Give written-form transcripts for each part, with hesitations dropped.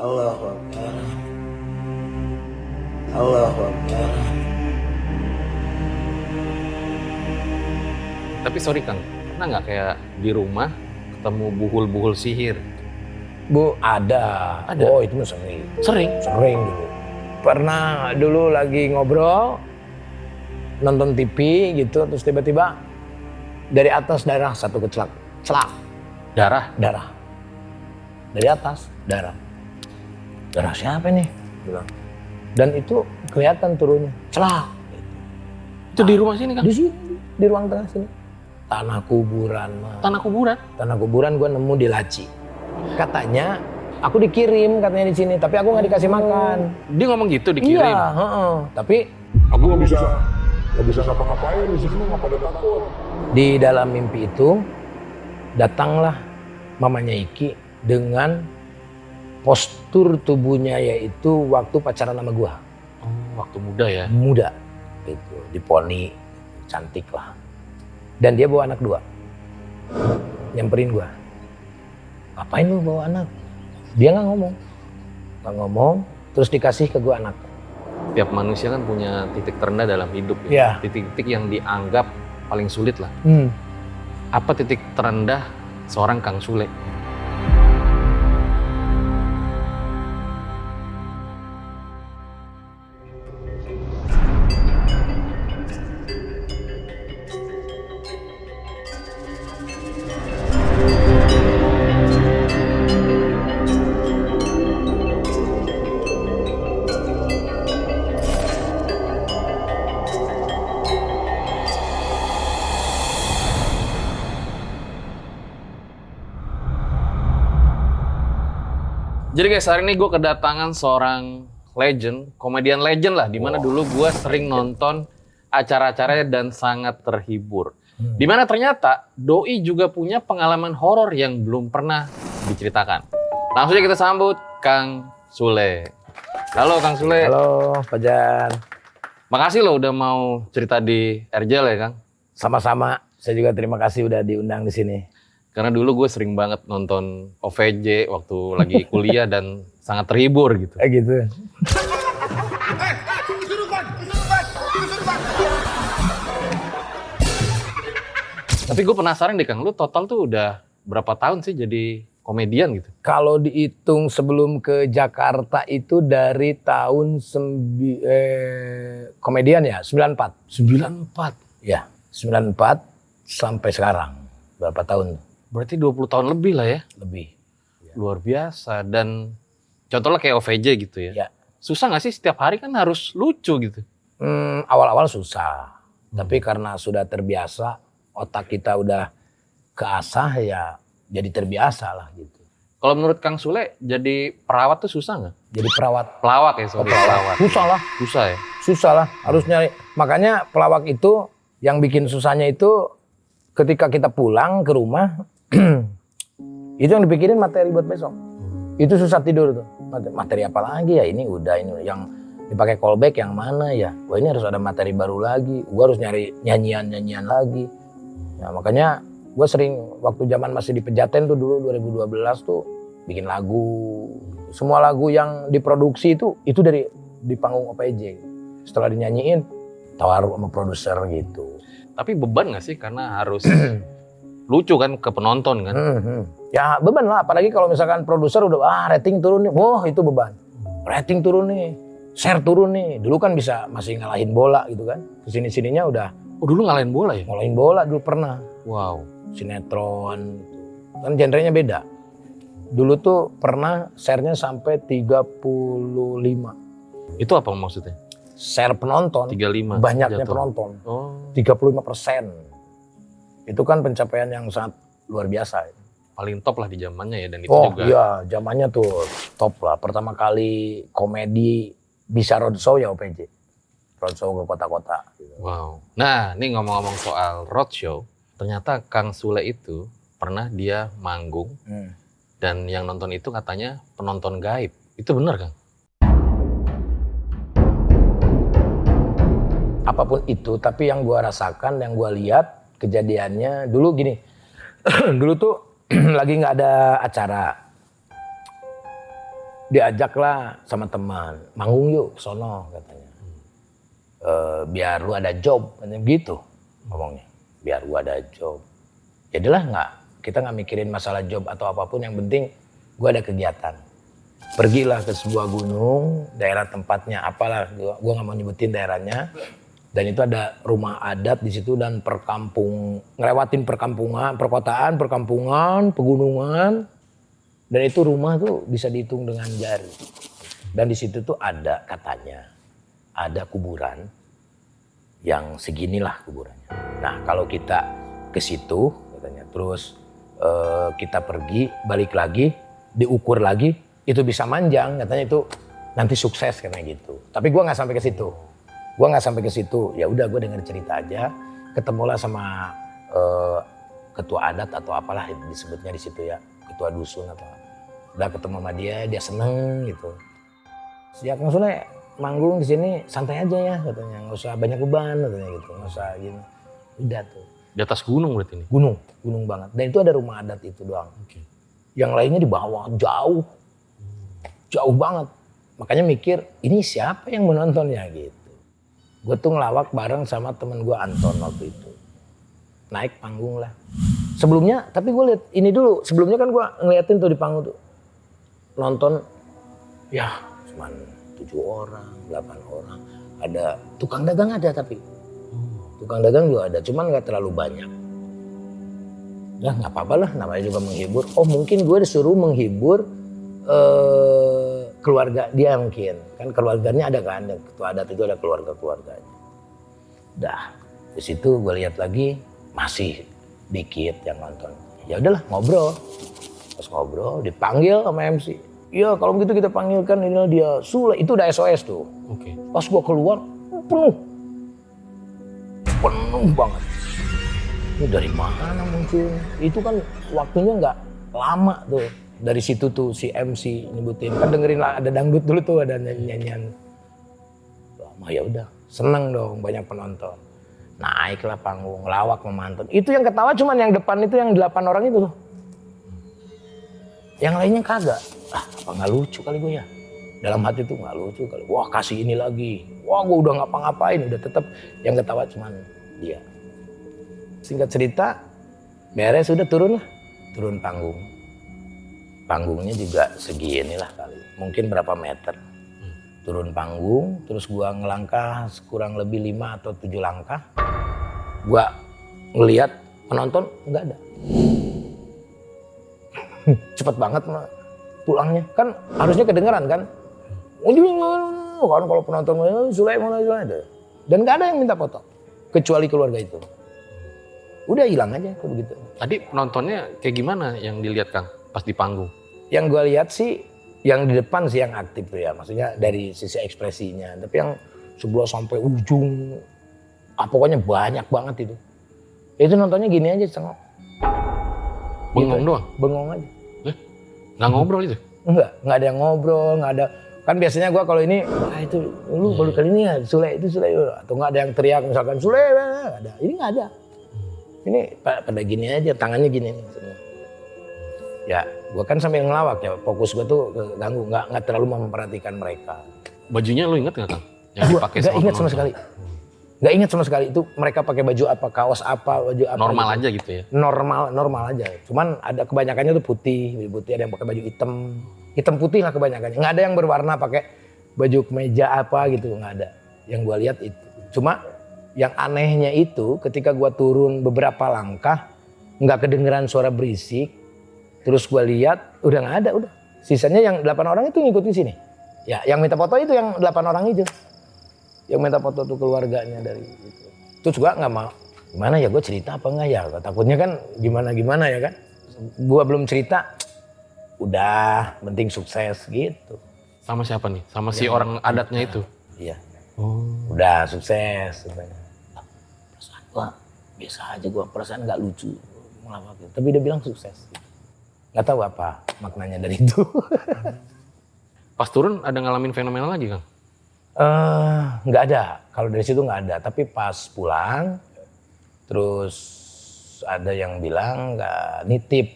Allahu Akbar. Allahu Akbar. Tapi sorry Kang, pernah nggak kayak di rumah ketemu buhul-buhul sihir? Bu, ada. Ada? Oh, itu mah sering. Sering? Sering dulu. Pernah dulu lagi ngobrol, nonton TV gitu, terus tiba-tiba dari atas darah satu kecelak. Celak. Darah? Darah. Dari atas, darah. Darah siapa nih? Bilang. Dan itu kelihatan turunnya. Celak. Itu di rumah sini Kang? Di sini, di ruang tengah sini. Tanah kuburan. Tanah kuburan? Tanah kuburan gue nemu di laci. Katanya aku dikirim katanya di sini, tapi aku nggak dikasih makan. Dia ngomong gitu dikirim? Iya, tapi Aku nggak bisa ngapa-ngapain di sini, nggak pada takut. di dalam mimpi itu datanglah mamanya Iki dengan postur tubuhnya yaitu waktu pacaran sama gua. Oh, waktu muda ya? Muda gitu, diponi, cantik lah. Dan dia bawa anak 2. Nyamperin gua. Ngapain lu bawa anak? Dia nggak ngomong, terus dikasih ke gua anak. Tiap manusia kan punya titik terendah dalam hidup ya. Iya. Titik-titik yang dianggap paling sulit lah. Apa titik terendah seorang Kang Sule? Jadi guys, hari ini gue kedatangan seorang legend, komedian legend lah, dimana dulu gue sering nonton acara-acaranya dan sangat terhibur. Dimana ternyata Doi juga punya pengalaman horor yang belum pernah diceritakan. Langsung aja kita sambut Kang Sule. Halo Kang Sule. Halo, Fajar. Makasih loh udah mau cerita di RJL ya Kang. Sama-sama. Saya juga terima kasih udah diundang di sini. Karena dulu gue sering banget nonton OVJ waktu lagi kuliah dan sangat terhibur gitu. Gitu. Tapi gue penasaran deh Kang, lu total tuh udah berapa tahun sih jadi komedian gitu? Kalau dihitung sebelum ke Jakarta itu dari tahun komedian ya 94. 94? Ya, 94 sampai sekarang. Berapa tahun? Berarti 20 tahun lebih lah ya? Lebih. Luar biasa. Dan contohnya kayak OVJ gitu ya? Ya. Susah gak sih setiap hari kan harus lucu gitu? Awal-awal susah. Tapi karena sudah terbiasa, otak kita udah keasah ya jadi terbiasa lah gitu. Kalau menurut Kang Sule jadi perawat tuh susah nggak? Jadi perawat. Pelawak ya, sorry. Pelawak. Susah lah. Susah ya? Susah lah. Harus nyari. Makanya pelawak itu yang bikin susahnya itu ketika kita pulang ke rumah, itu yang dipikirin materi buat besok. Itu susah tidur tuh. Materi apa lagi ya? Ini udah, ini yang dipakai callback yang mana ya? Wah ini harus ada materi baru lagi. Gua harus nyari nyanyian lagi. Nah, makanya gue sering waktu zaman masih di Pejaten tuh dulu 2012 tuh bikin lagu. Semua lagu yang diproduksi itu dari di panggung OPJ. Setelah dinyanyiin tawaru sama produser gitu. Tapi beban gak sih karena harus lucu kan ke penonton kan? Ya beban lah, apalagi kalau misalkan produser udah rating turun nih, wah itu beban. Rating turun nih, share turun nih. Dulu kan bisa masih ngalahin bola gitu kan. Kesini-sininya udah. Oh dulu ngalahin bola ya? Ngalahin bola dulu pernah. Wow. Sinetron, kan genrenya beda. Dulu tuh pernah share-nya sampai 35. Itu apa maksudnya? Share penonton, 35. banyaknya jatuh. penonton, Oh. 35%. Itu kan pencapaian yang sangat luar biasa. Paling top lah di zamannya ya, dan itu Oh juga. iya, zamannya tuh top lah. Pertama kali komedi bisa roadshow ya OPJ. Roadshow ke kota-kota. Wow. Nah, ini ngomong-ngomong soal roadshow, ternyata Kang Sule itu pernah dia manggung dan yang nonton itu katanya penonton gaib. Itu benar Kang? Apapun itu, tapi yang gua rasakan, yang gua lihat kejadiannya dulu gini. Dulu tuh lagi nggak ada acara. diajaklah sama teman, manggung yuk sono katanya. Biar lu ada job, katanya gitu ngomongnya. Biar gua ada job. Jadilah kita nggak mikirin masalah job atau apapun, yang penting gua ada kegiatan. Pergilah ke sebuah gunung, daerah tempatnya apalah, gua nggak mau nyebutin daerahnya. Dan itu ada rumah adat di situ dan ngelewatin perkampungan, perkotaan, perkampungan, pegunungan. Dan itu rumah tuh bisa dihitung dengan jari. Dan di situ tuh ada katanya, ada kuburan yang seginilah kuburannya. Nah kalau kita ke situ katanya, terus kita pergi, balik lagi, diukur lagi, itu bisa manjang katanya, itu nanti sukses katanya gitu. Tapi gue nggak sampai ke situ. Ya udah gue denger cerita aja, ketemulah sama ketua adat atau apalah disebutnya di situ ya, ketua dusun atau apa. Udah ketemu sama dia seneng gitu. Ya Kang Sule manggung di sini santai aja ya katanya, nggak usah banyak beban katanya gitu, nggak usah gini. Udah tuh. Di atas gunung berarti ini? Gunung banget. Dan itu ada rumah adat itu doang. Okay. Yang lainnya di bawah jauh banget. Makanya mikir ini siapa yang menontonnya gitu. Gue tuh ngelawak bareng sama temen gue Anton waktu itu. Naik panggung lah. Sebelumnya, tapi gue lihat ini dulu. Sebelumnya kan gue ngeliatin tuh di panggung tuh. Nonton, ya cuman 7 orang, 8 orang. Ada tukang dagang ada tapi. Tukang dagang juga ada, cuman gak terlalu banyak. Ya gak apa-apa lah, namanya juga menghibur. Oh mungkin gue disuruh menghibur keluarga dia mungkin. Kan keluarganya ada kan, ketua adat itu ada keluarga-keluarganya. Dah, di situ gue lihat lagi masih dikit yang nonton. Ya udahlah ngobrol. Pas ngobrol dipanggil sama MC. Iya kalau begitu kita panggilkan ini dia Sule, itu udah SOS tuh. Oke. Pas gua keluar penuh banget. Ini dari mana muncul? Itu kan waktunya nggak lama tuh. Dari situ tuh si MC nyebutin, kan dengerin lah, ada dangdut dulu tuh, ada nyanyian. Lama ya udah, seneng dong banyak penonton. Naiklah panggung, lawak memantun. Itu yang ketawa cuman yang depan itu, yang 8 orang itu tuh. Yang lainnya kagak. Apa nggak lucu kali gue ya? Dalam hati tuh nggak lucu kali. Wah kasih ini lagi. Wah gue udah ngapa-ngapain, udah tetap yang ketawa cuman dia. Singkat cerita, beres udah turun lah. Turun panggung. Panggungnya juga segini lah kali. Mungkin berapa meter. Turun panggung, terus gua ngelangkah kurang lebih 5 atau 7 langkah. Gua ngelihat penonton nggak ada. Cepet banget pulangnya, kan harusnya kedengeran kan. Kan kalau penonton Sule mana ada. Dan nggak ada yang minta foto, kecuali keluarga itu. Udah hilang aja kayak begitu. Tadi penontonnya kayak gimana yang dilihat Kang pas di panggung? Yang gue lihat sih, yang di depan sih yang aktif tuh ya, maksudnya dari sisi ekspresinya. Tapi yang sebelah sampai ujung, pokoknya banyak banget itu. Itu nontonnya gini aja, cengok. Bengong doang? Bengong aja. Nggak ngobrol itu? Nggak ada yang ngobrol, nggak ada. Kan biasanya gue kalau ini, itu lu baru kali ini ya, Sule itu Sule. Atau nggak ada yang teriak misalkan Sule, nggak ada. Ini nggak ada. Ini pada gini aja, tangannya gini nih semua. Ya, gue kan sambil ngelawak ya, fokus gue tuh keganggu, nggak terlalu memperhatikan mereka. Bajunya lu inget nggak Kang? Yang dipakai Nggak inget sama sekali. Nggak inget sama sekali itu mereka pakai baju apa, kaos apa, baju apa. Normal gitu. aja gitu ya? Normal aja. Cuman ada kebanyakannya tuh putih, ada yang pakai baju hitam putih lah kebanyakannya. Nggak ada yang berwarna pakai baju kemeja apa gitu, nggak ada. Yang gue lihat itu. Cuma yang anehnya itu ketika gue turun beberapa langkah, nggak kedengeran suara berisik. Terus gue lihat udah nggak ada, udah. Sisanya yang 8 orang itu ngikutin sini. Ya, yang minta foto itu yang 8 orang itu. Yang minta foto tuh keluarganya dari itu. Terus gue nggak mau, gimana ya gue cerita apa enggak ya? Takutnya kan gimana ya kan? Gue belum cerita, udah penting sukses gitu. Sama siapa nih? Sama si orang adatnya itu? Iya. Oh. Udah sukses. Perasaan gue biasa aja, gue perasaan nggak lucu. Gitu. Tapi dia bilang sukses. Nggak tahu apa maknanya dari itu. Pas turun ada ngalamin fenomena lagi Kang? Nggak ada, kalau dari situ nggak ada. Tapi pas pulang, terus ada yang bilang nggak nitip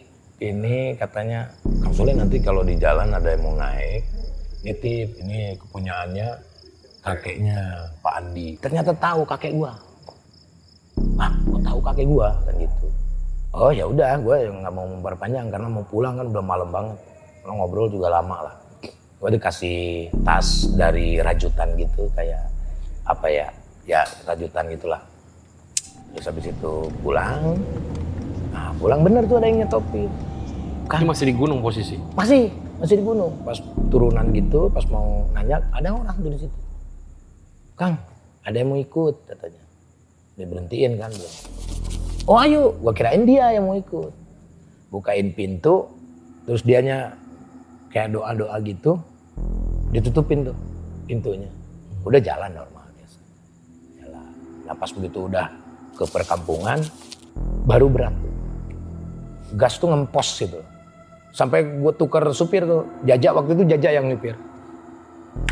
ini katanya Kang Sule nanti kalau di jalan ada yang mau naik, nitip ini kepunyaannya kakeknya Pak Andi. Ternyata tahu kakek gua. Ah, kok tahu kakek gua kan gitu. Oh ya udah, gua nggak mau memperpanjang karena mau pulang kan udah malam banget. Kalau ngobrol juga lama lah. Gua dikasih tas dari rajutan gitu kayak apa ya? Ya rajutan gitulah. Terus habis itu pulang. Nah, pulang bener tuh ada yang nyetopin. Ini masih di gunung posisi. Masih di gunung. Pas turunan gitu, pas mau nanjak, ada orang tuh di situ. Kang, ada yang mau ikut katanya. Diberhentiin kan dia. Oh ayo, gua kirain dia yang mau ikut. Bukain pintu, terus dianya kayak doa-doa gitu, ditutupin tuh pintunya. Udah jalan normal biasa. Jalan. Nah pas begitu udah ke perkampungan, baru berat. Gas tuh ngempos gitu. Sampai gue tukar supir tuh, Jajak waktu itu Jajak yang nyupir.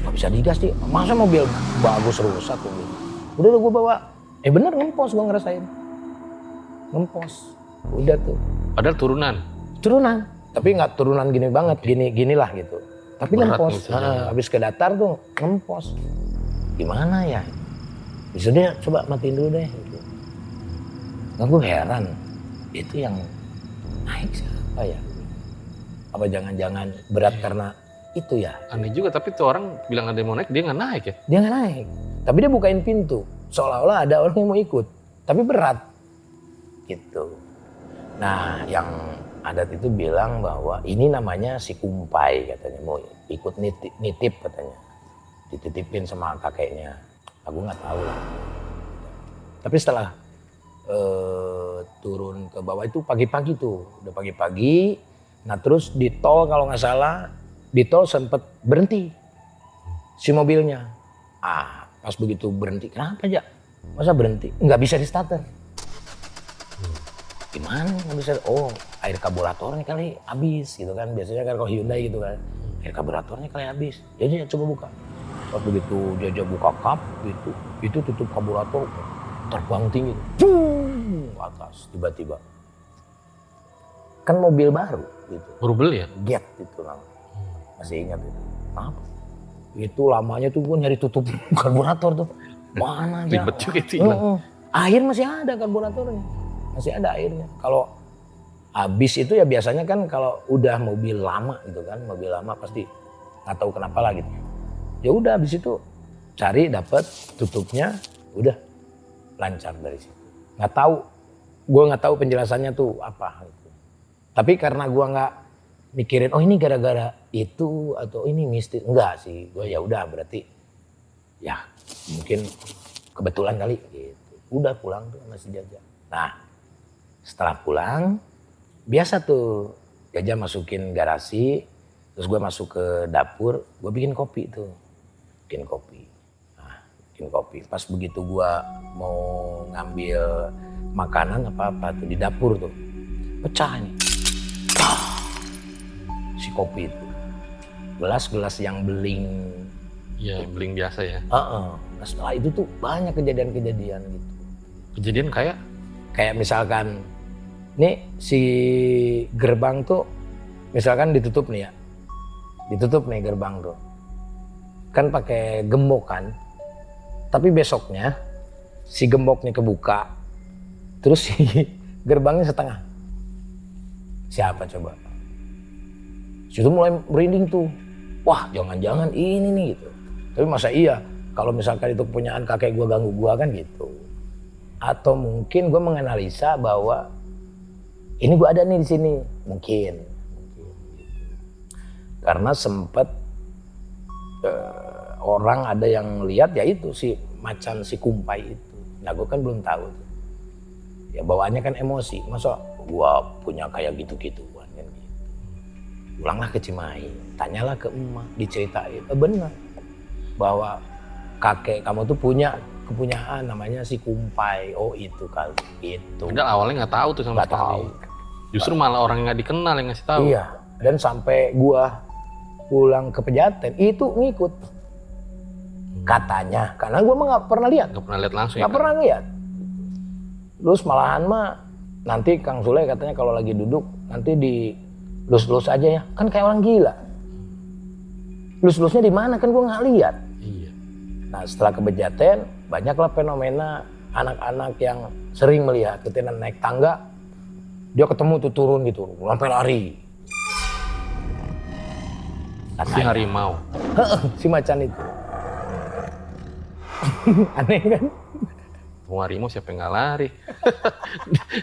Gak bisa digas sih, masa mobil bagus rusak tuh gitu. Udah gue bawa, bener ngempos gue ngerasain. Ngempos, udah tuh. Padahal turunan. Turunan, tapi nggak turunan gini banget, ginilah gitu. Tapi Berat ngempos, misalnya. habis ke datar tuh ngempos. Gimana ya? Bisa deh, coba matiin dulu deh. Gitu. Nah gue heran, itu yang naik siapa ya? Apa jangan-jangan berat karena itu ya? Aneh juga, tapi tuh orang bilang ada yang mau naik, dia nggak naik ya? Dia nggak naik, tapi dia bukain pintu. Seolah-olah ada orang yang mau ikut, tapi berat. Gitu. Nah yang adat itu bilang bahwa ini namanya si kumpai katanya, mau ikut nitip katanya. Dititipin sama kakeknya. Aku nggak tahu lah. Tapi setelah turun ke bawah itu pagi-pagi tuh, udah pagi-pagi. Nah terus di tol kalau nggak salah, di tol sempet berhenti si mobilnya. Ah pas begitu berhenti, kenapa aja? Masa berhenti? Nggak bisa di starter. Gimana nggak bisa? Oh air karburatornya kali habis gitu kan. Biasanya kan kalau Hyundai gitu kan, air karburatornya kali habis. Jadi coba buka. Pas begitu Jajak buka kap, itu tutup karburator terbang tinggi. Ke atas tiba-tiba. Kan mobil baru gitu. Baru beli ya? Get itu namanya. Masih ingat itu. Apa? Itu lamanya tuh gue nyari tutup karburator tuh. Mana aja. Ribet juga itu hilang. Air masih ada karburatornya. Masih ada airnya. Kalau habis itu ya biasanya kan kalau udah mobil lama gitu kan. Mobil lama pasti nggak tahu kenapa lah gitu. Ya udah habis itu cari dapat tutupnya. Udah lancar dari situ. Nggak tahu. Gue nggak tahu penjelasannya tuh apa. Gitu. Tapi karena gue nggak mikirin, oh ini gara-gara itu atau ini mistis, enggak sih. Gue ya udah berarti ya mungkin kebetulan kali gitu. Udah pulang tuh sama si Jajak. Nah setelah pulang biasa tuh Jajak masukin garasi, terus gue masuk ke dapur, gue bikin kopi tuh, bikin kopi. Nah bikin kopi. Pas begitu gue mau ngambil makanan apa-apa tuh di dapur tuh, pecah nih. Si kopi itu gelas-gelas yang beling. Iya, beling biasa ya. Nah setelah itu tuh banyak kejadian-kejadian gitu. Kejadian kayak Misalkan nih si gerbang tuh misalkan ditutup nih ya, ditutup nih gerbang tuh kan pakai gembok kan, tapi besoknya si gemboknya kebuka terus si gerbangnya setengah. Siapa coba? Situ mulai merinding tuh. Wah jangan-jangan ini nih gitu. Tapi masa iya kalau misalkan itu kepunyaan kakek gua ganggu gua kan gitu. Atau mungkin gua menganalisa bahwa ini gua ada nih di sini. Mungkin. Karena sempet orang ada yang lihat ya itu si macan si kumpai itu. Nah gua kan belum tahu. Ya bawaannya kan emosi. Masa gua punya kayak gitu-gituan kan gitu. Pulanglah ke Cimahi, tanyalah ke emak, diceritain, benar bahwa kakek kamu tuh punya kepunyaan namanya si kumpai. Oh itu kali, itu. padahal awalnya nggak tahu tuh sama Nggak sekali. tahu. Justru malah orang yang nggak dikenal yang ngasih tahu. Iya, dan sampai gua pulang ke Pejaten itu ngikut. Katanya, karena gua mah nggak pernah lihat. Nggak pernah lihat langsung Nggak ya. pernah lihat. Terus malahan mah nanti Kang Sule katanya kalau lagi duduk nanti di lus-lus aja ya, kan kayak orang gila. lus-lusnya di mana kan gue nggak lihat. Iya. Nah setelah ke Pejaten banyaklah fenomena anak-anak yang sering melihat ketika naik tangga dia ketemu tuh turun gitu sampai lari. Si harimau. Si macan itu. Aneh kan? Mau harimau siapa yang nggak lari?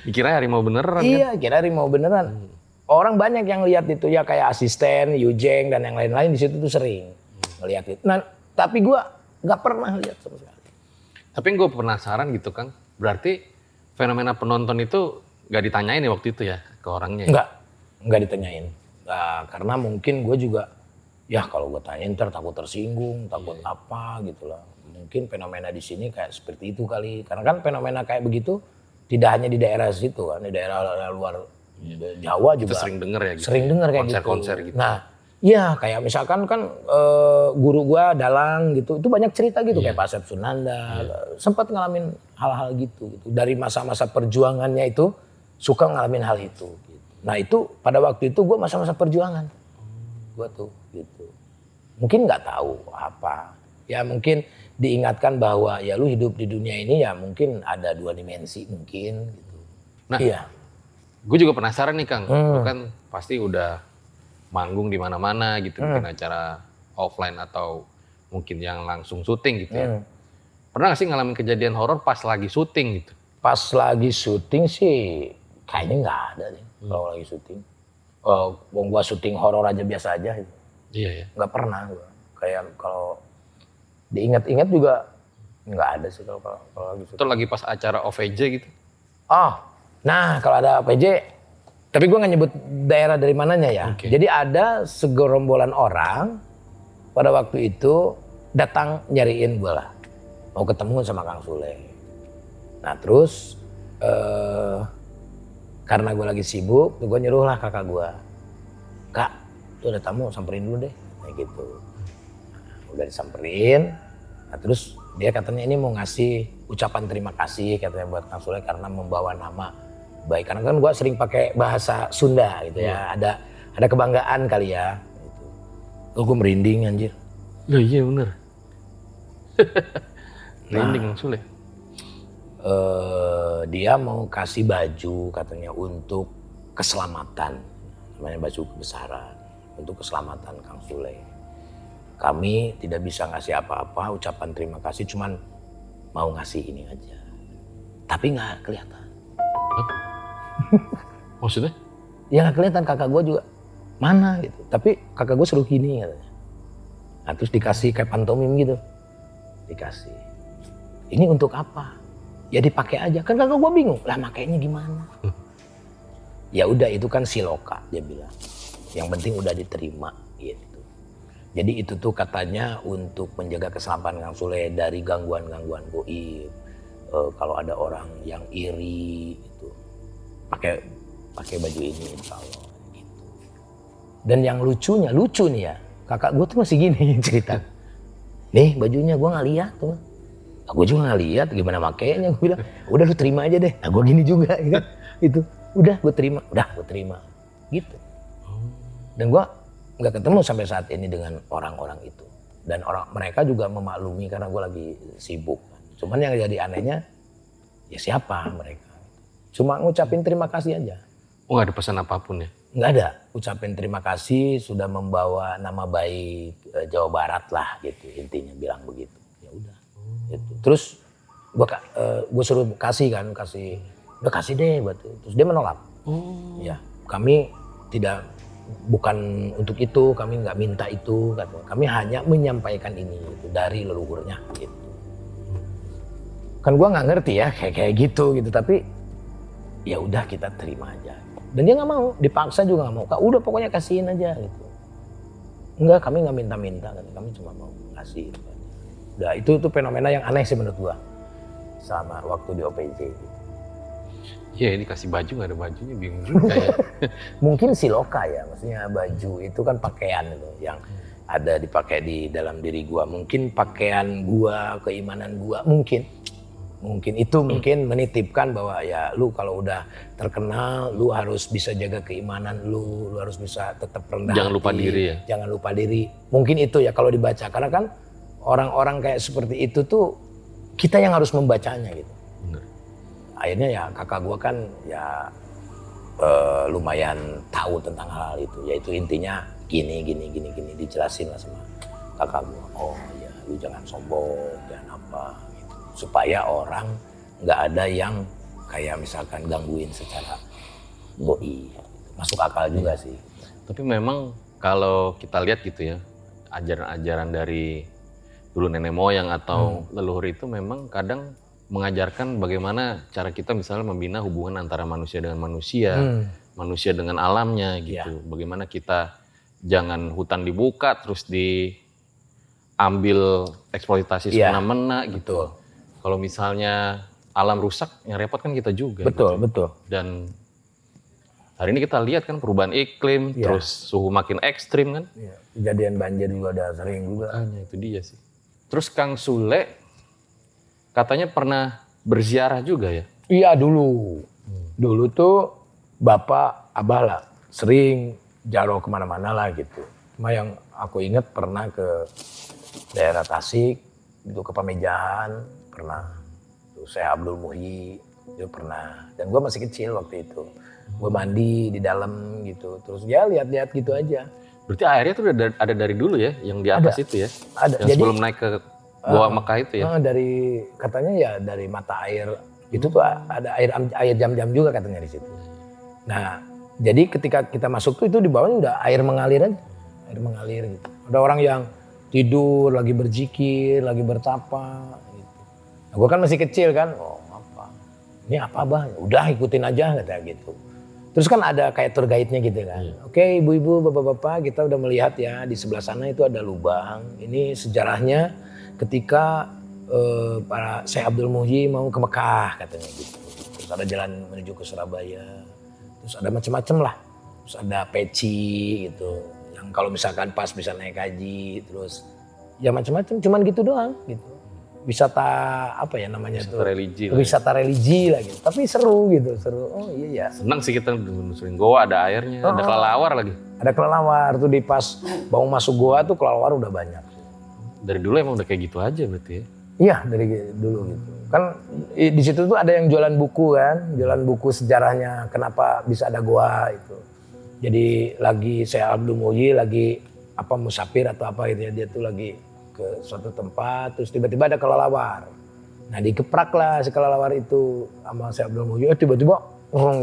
Dikira harimau beneran kan? Iya, kira harimau beneran. Orang banyak yang lihat itu ya kayak asisten, Yujeng dan yang lain-lain di situ tuh sering ngelihat itu. Nah, tapi gua nggak pernah lihat sama sekali. Tapi gue penasaran gitu Kang. Berarti fenomena penonton itu nggak ditanyain ya waktu itu ya ke orangnya? Ya? Nggak ditanyain. Nah, karena mungkin gue juga ya kalau gue tanyain ntar takut tersinggung, takut apa gitu lah. Mungkin fenomena di sini kayak seperti itu kali. Karena kan fenomena kayak begitu tidak hanya di daerah situ kan, di daerah luar Jawa juga. Kita sering denger ya gitu. Sering denger kayak konser-konser gitu. gitu. Nah, iya kayak misalkan kan guru gua Dalang gitu, itu banyak cerita gitu kayak Pak Asep Sunanda, sempat ngalamin hal-hal gitu. Dari masa-masa perjuangannya itu suka ngalamin hal itu. Gitu. Nah itu pada waktu itu gua masa-masa perjuangan, gua tuh gitu. Mungkin nggak tahu apa, ya mungkin diingatkan bahwa ya lu hidup di dunia ini ya mungkin ada 2 dimensi mungkin gitu. Nah, iya. Gue juga penasaran nih Kang, lu kan pasti udah manggung di mana-mana gitu, bikin acara offline atau mungkin yang langsung syuting gitu ya. Pernah gak sih ngalamin kejadian horor pas lagi syuting gitu? Pas lagi syuting sih kayaknya nggak ada deh kalau lagi syuting. Gua syuting horor aja biasa aja gitu. Iya ya. Nggak pernah gua. Kayak kalau diingat-ingat juga nggak ada sih kalau lagi syuting. Itu lagi pas acara OVJ gitu? Oh, nah kalau ada PJ, tapi gue nggak nyebut daerah dari mananya ya. Okay. Jadi ada segerombolan orang pada waktu itu datang nyariin gue lah, mau ketemu sama Kang Sule. Nah terus karena gue lagi sibuk, gue nyuruh lah kakak gue, Kak, tuh ada tamu, samperin dulu deh, kayak gitu. Nah, udah disamperin, nah terus dia katanya ini mau ngasih ucapan terima kasih katanya buat Kang Sule karena membawa nama baik. Karena kan gue sering pakai bahasa Sunda gitu ya. Ada kebanggaan kali ya. Gitu. Gue merinding anjir. Loh iya bener. Merinding Kang Sule. Dia mau kasih baju katanya untuk keselamatan. Namanya baju kebesaran. Untuk keselamatan Kang Sule. Kami tidak bisa ngasih apa-apa, ucapan terima kasih, cuman mau ngasih ini aja. Tapi nggak kelihatan. Maksudnya? Ya nggak kelihatan, kakak gue juga mana gitu. Tapi kakak gue suruh gini katanya. Nah terus dikasih kayak pantomim gitu. Dikasih. Ini untuk apa? Ya dipakai aja. Kan kakak gue bingung. Lah makainya gimana? Ya udah itu kan siloka dia bilang. Yang penting udah diterima gitu. Jadi itu tuh katanya untuk menjaga keselamatan Kang Sule dari gangguan-gangguan goib. Kalau ada orang yang iri itu pakai baju ini insya Allah gitu. Dan yang lucu nih ya, kakak gue tuh masih gini cerita. Nih bajunya gue nggak lihat tuh. Gue juga nggak lihat gimana makainya. Gue bilang udah lu terima aja deh. Nah gue gini juga ya kan. Itu udah gue terima gitu. Dan gue nggak ketemu sampai saat ini dengan orang-orang itu. Dan mereka juga memaklumi karena gue lagi sibuk. Cuman yang jadi anehnya, ya siapa mereka? Cuma ngucapin terima kasih aja. Oh nggak ada pesan apapun ya? Nggak ada. Ucapin terima kasih sudah membawa nama baik Jawa Barat lah gitu. Intinya bilang begitu. Ya udah. Gitu. Terus gue suruh kasih. Udah kasih deh buat itu. Terus dia menolak. Ya kami bukan untuk itu, kami nggak minta itu, katanya. Kami hanya menyampaikan ini gitu, dari leluhurnya gitu. Kan gua nggak ngerti ya kayak gitu, tapi ya udah kita terima aja. Dan dia nggak mau, dipaksa juga nggak mau. Kak udah pokoknya kasihin aja gitu. Enggak, kami nggak minta-minta, kami cuma mau kasih. Udah itu fenomena yang aneh sih menurut gua selama waktu di OPJ. Gitu. Ya ini kasih baju nggak ada bajunya, bingung juga ya. Mungkin siloka ya, maksudnya baju itu kan pakaian itu yang ada dipakai di dalam diri gua. Mungkin pakaian gua, keimanan gua, mungkin. Mungkin itu menitipkan bahwa ya lu kalau udah terkenal lu harus bisa jaga keimanan lu harus bisa tetap rendah Jangan hati, lupa diri ya. jangan lupa diri. Mungkin itu ya kalau dibaca, karena kan orang-orang kayak seperti itu tuh kita yang harus membacanya gitu. Bener. Akhirnya ya kakak gua kan ya lumayan tahu tentang hal itu, yaitu intinya gini dijelasin lah sama kakak gua. Oh ya lu jangan sombong, jangan apa gitu. Supaya orang nggak ada yang kayak misalkan gangguin secara doi. Masuk akal juga sih. Tapi memang kalau kita lihat gitu ya, ajaran-ajaran dari dulu nenek moyang atau leluhur itu memang kadang mengajarkan bagaimana cara kita misalnya membina hubungan antara manusia dengan manusia, manusia dengan alamnya gitu. Bagaimana kita jangan hutan dibuka terus diambil eksploitasi semena-mena gitu. Kalau misalnya alam rusak, yang repot kan kita juga. Betul, gitu. betul. Dan hari ini kita lihat kan perubahan iklim, terus suhu makin ekstrim kan. Iya. Kejadian banjir juga udah sering juga. Hanya itu dia sih. Terus Kang Sule katanya pernah berziarah juga ya? Iya dulu. Dulu tuh Bapak Abah lah sering jaro kemana-mana lah gitu. Cuma yang aku ingat pernah ke daerah Tasik, itu ke Pamejahan, pernah. Terus saya Abdul Muhyi, itu pernah. Dan gue masih kecil waktu itu. Gue mandi di dalam gitu. Terus ya lihat-lihat gitu aja. Berarti airnya tuh udah ada dari dulu ya, yang di atas itu ya? Ada. Yang sebelum naik ke Goa Mekah itu ya? Dari katanya ya dari mata air itu tuh ada air jam-jam juga katanya di situ. Nah, jadi ketika kita masuk tuh itu di bawahnya udah air mengalir aja. Air mengalir gitu. Ada orang yang tidur, lagi berzikir, lagi bertapa gitu. Nah, gue kan masih kecil kan. Oh, apa? Ini apa, Bah? Udah ikutin aja katanya gitu. Terus kan ada kayak tour guide-nya gitu kan. Oke, ibu-ibu, bapak-bapak, kita udah melihat ya di sebelah sana itu ada lubang. Ini sejarahnya ketika para Syekh Abdul Muhyi mau ke Mekah katanya gitu. Terus ada jalan menuju ke Surabaya. Terus ada macam-macam lah. Terus ada peci gitu. Yang kalau misalkan pas bisa naik haji. Terus ya macam-macam. Cuman gitu doang gitu. Wisata apa ya namanya Wisata tuh? religi. Wisata religi lah gitu. Tapi seru gitu, seru. Oh iya ya. Senang sih kita menelusuri goa, ada airnya, ada kelelawar lagi. Ada kelelawar tuh di pas mau masuk goa tuh kelelawar udah banyak. Dari dulu emang udah kayak gitu aja berarti ya? Iya dari dulu gitu. Kan di situ tuh ada yang jualan buku kan, jualan buku sejarahnya kenapa bisa ada goa itu. Jadi lagi saya Abdul Muhyi lagi apa musafir atau apa gitu ya, dia tuh lagi ke suatu tempat terus tiba-tiba ada kelelawar. Nah dikeprak lah si kelelawar itu sama saya Abdul Muhyi, tiba-tiba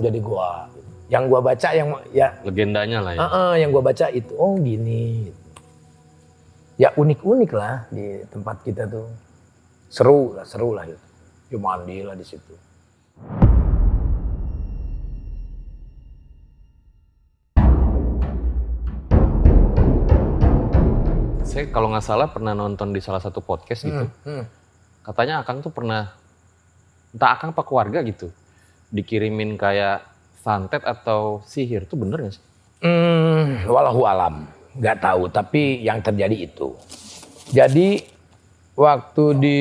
jadi goa. Yang gua baca yang ya legendanya lah ya. Yang gua baca itu oh gini. Gitu. Ya unik-unik lah di tempat kita tuh. Seru lah gitu. Ya mandi lah di situ. Saya kalau nggak salah pernah nonton di salah satu podcast gitu. Katanya Akang tuh pernah, entah Akang apa keluarga gitu, dikirimin kayak santet atau sihir. Itu bener nggak sih? Walahu alam. Nggak tahu, tapi yang terjadi itu. Jadi waktu di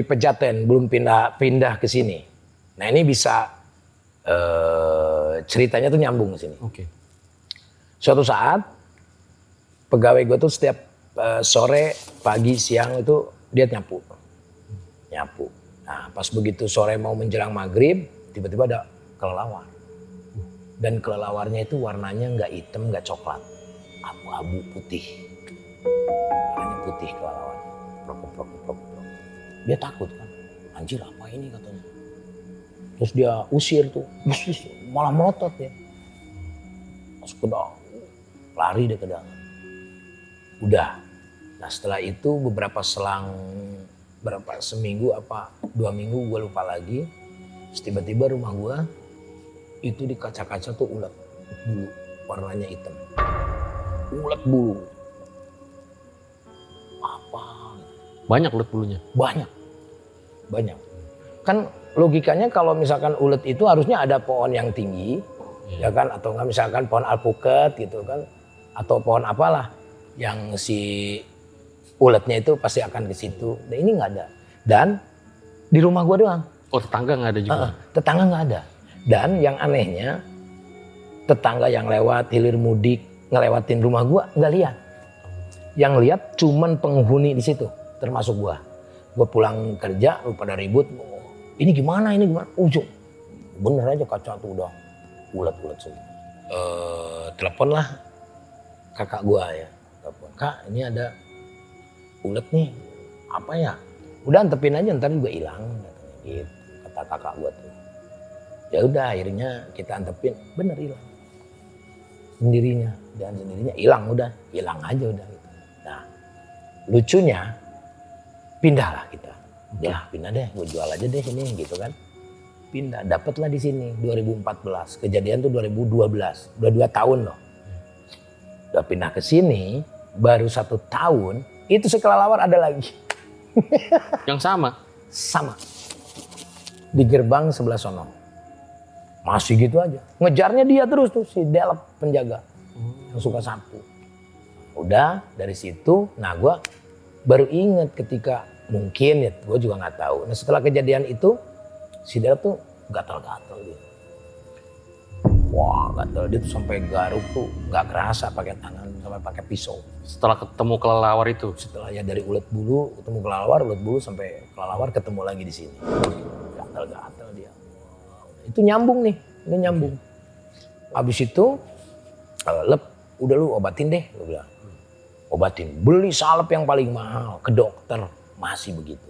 Pejaten belum pindah ke sini. Nah ini bisa ceritanya tuh nyambung ke sini. Oke. Suatu saat pegawai gue tuh setiap sore, pagi, siang itu dia nyapu. Nah pas begitu sore mau menjelang maghrib, tiba-tiba ada kelelawar. Dan kelelawarnya itu warnanya nggak hitam, nggak coklat, abu-abu putih. Warnanya putih kelelawar. Prok. Dia takut kan, anjir apa ini katanya. Terus dia usir tuh, malah melotot ya. Masuk ke dalam, lari dia ke dalam. Udah, nah setelah itu seminggu apa 2 minggu gue lupa lagi. Terus tiba-tiba rumah gue itu di kaca-kaca tuh ulat bulu, warnanya hitam. Ulat bulu. Apa? Banyak ulat bulunya? Banyak. Kan logikanya kalau misalkan ulet itu harusnya ada pohon yang tinggi, ya kan, atau enggak misalkan pohon alpukat gitu kan, atau pohon apalah yang si uletnya itu pasti akan ke situ. Nah ini nggak ada. Dan di rumah gua doang Oh, tetangga nggak ada juga? Tetangga nggak ada. Dan yang anehnya, tetangga yang lewat hilir mudik ngelewatin rumah gua nggak lihat. Yang lihat cuman penghuni di situ, termasuk gua. Gua pulang kerja, lu pada ribut. Ini gimana? Ujung. Bener aja kaca tuh udah ulet-ulet semua. Telepon lah kakak gua ya. Telepon, Kak ini ada ulet nih. Apa ya? Udah antepin aja ntar juga hilang. Gitu, kata kakak gua tuh. Ya udah akhirnya kita antepin, bener hilang. Sendirinya, dan sendirinya hilang aja udah. Gitu. Nah, lucunya pindahlah kita. Ya pindah deh, gue jual aja deh ini gitu kan. Pindah, dapatlah di sini 2014. Kejadian tuh 2012, udah 2 tahun loh. Udah pindah ke sini, baru 1 tahun, itu sekelelawar ada lagi. Yang sama? Sama. Di gerbang sebelah sono. Masih gitu aja. Ngejarnya dia terus tuh, si Delep penjaga. Yang suka sapu. Udah dari situ, nah gue baru inget ketika mungkin ya, gue juga nggak tahu. Nah setelah kejadian itu, si Delep tuh gatal-gatal dia. Wah gatal dia tuh sampai garuk tuh nggak kerasa pakai tangan, sampai pakai pisau. Setelah ketemu kelelawar itu? Setelah ya dari ulet bulu ketemu kelelawar, ulet bulu sampai kelelawar ketemu lagi di sini. Gatal-gatal dia. Itu nyambung nih, ini nyambung. Abis itu, Lep, udah lu obatin deh, gue bilang. Obatin, beli salep yang paling mahal, ke dokter, masih begitu.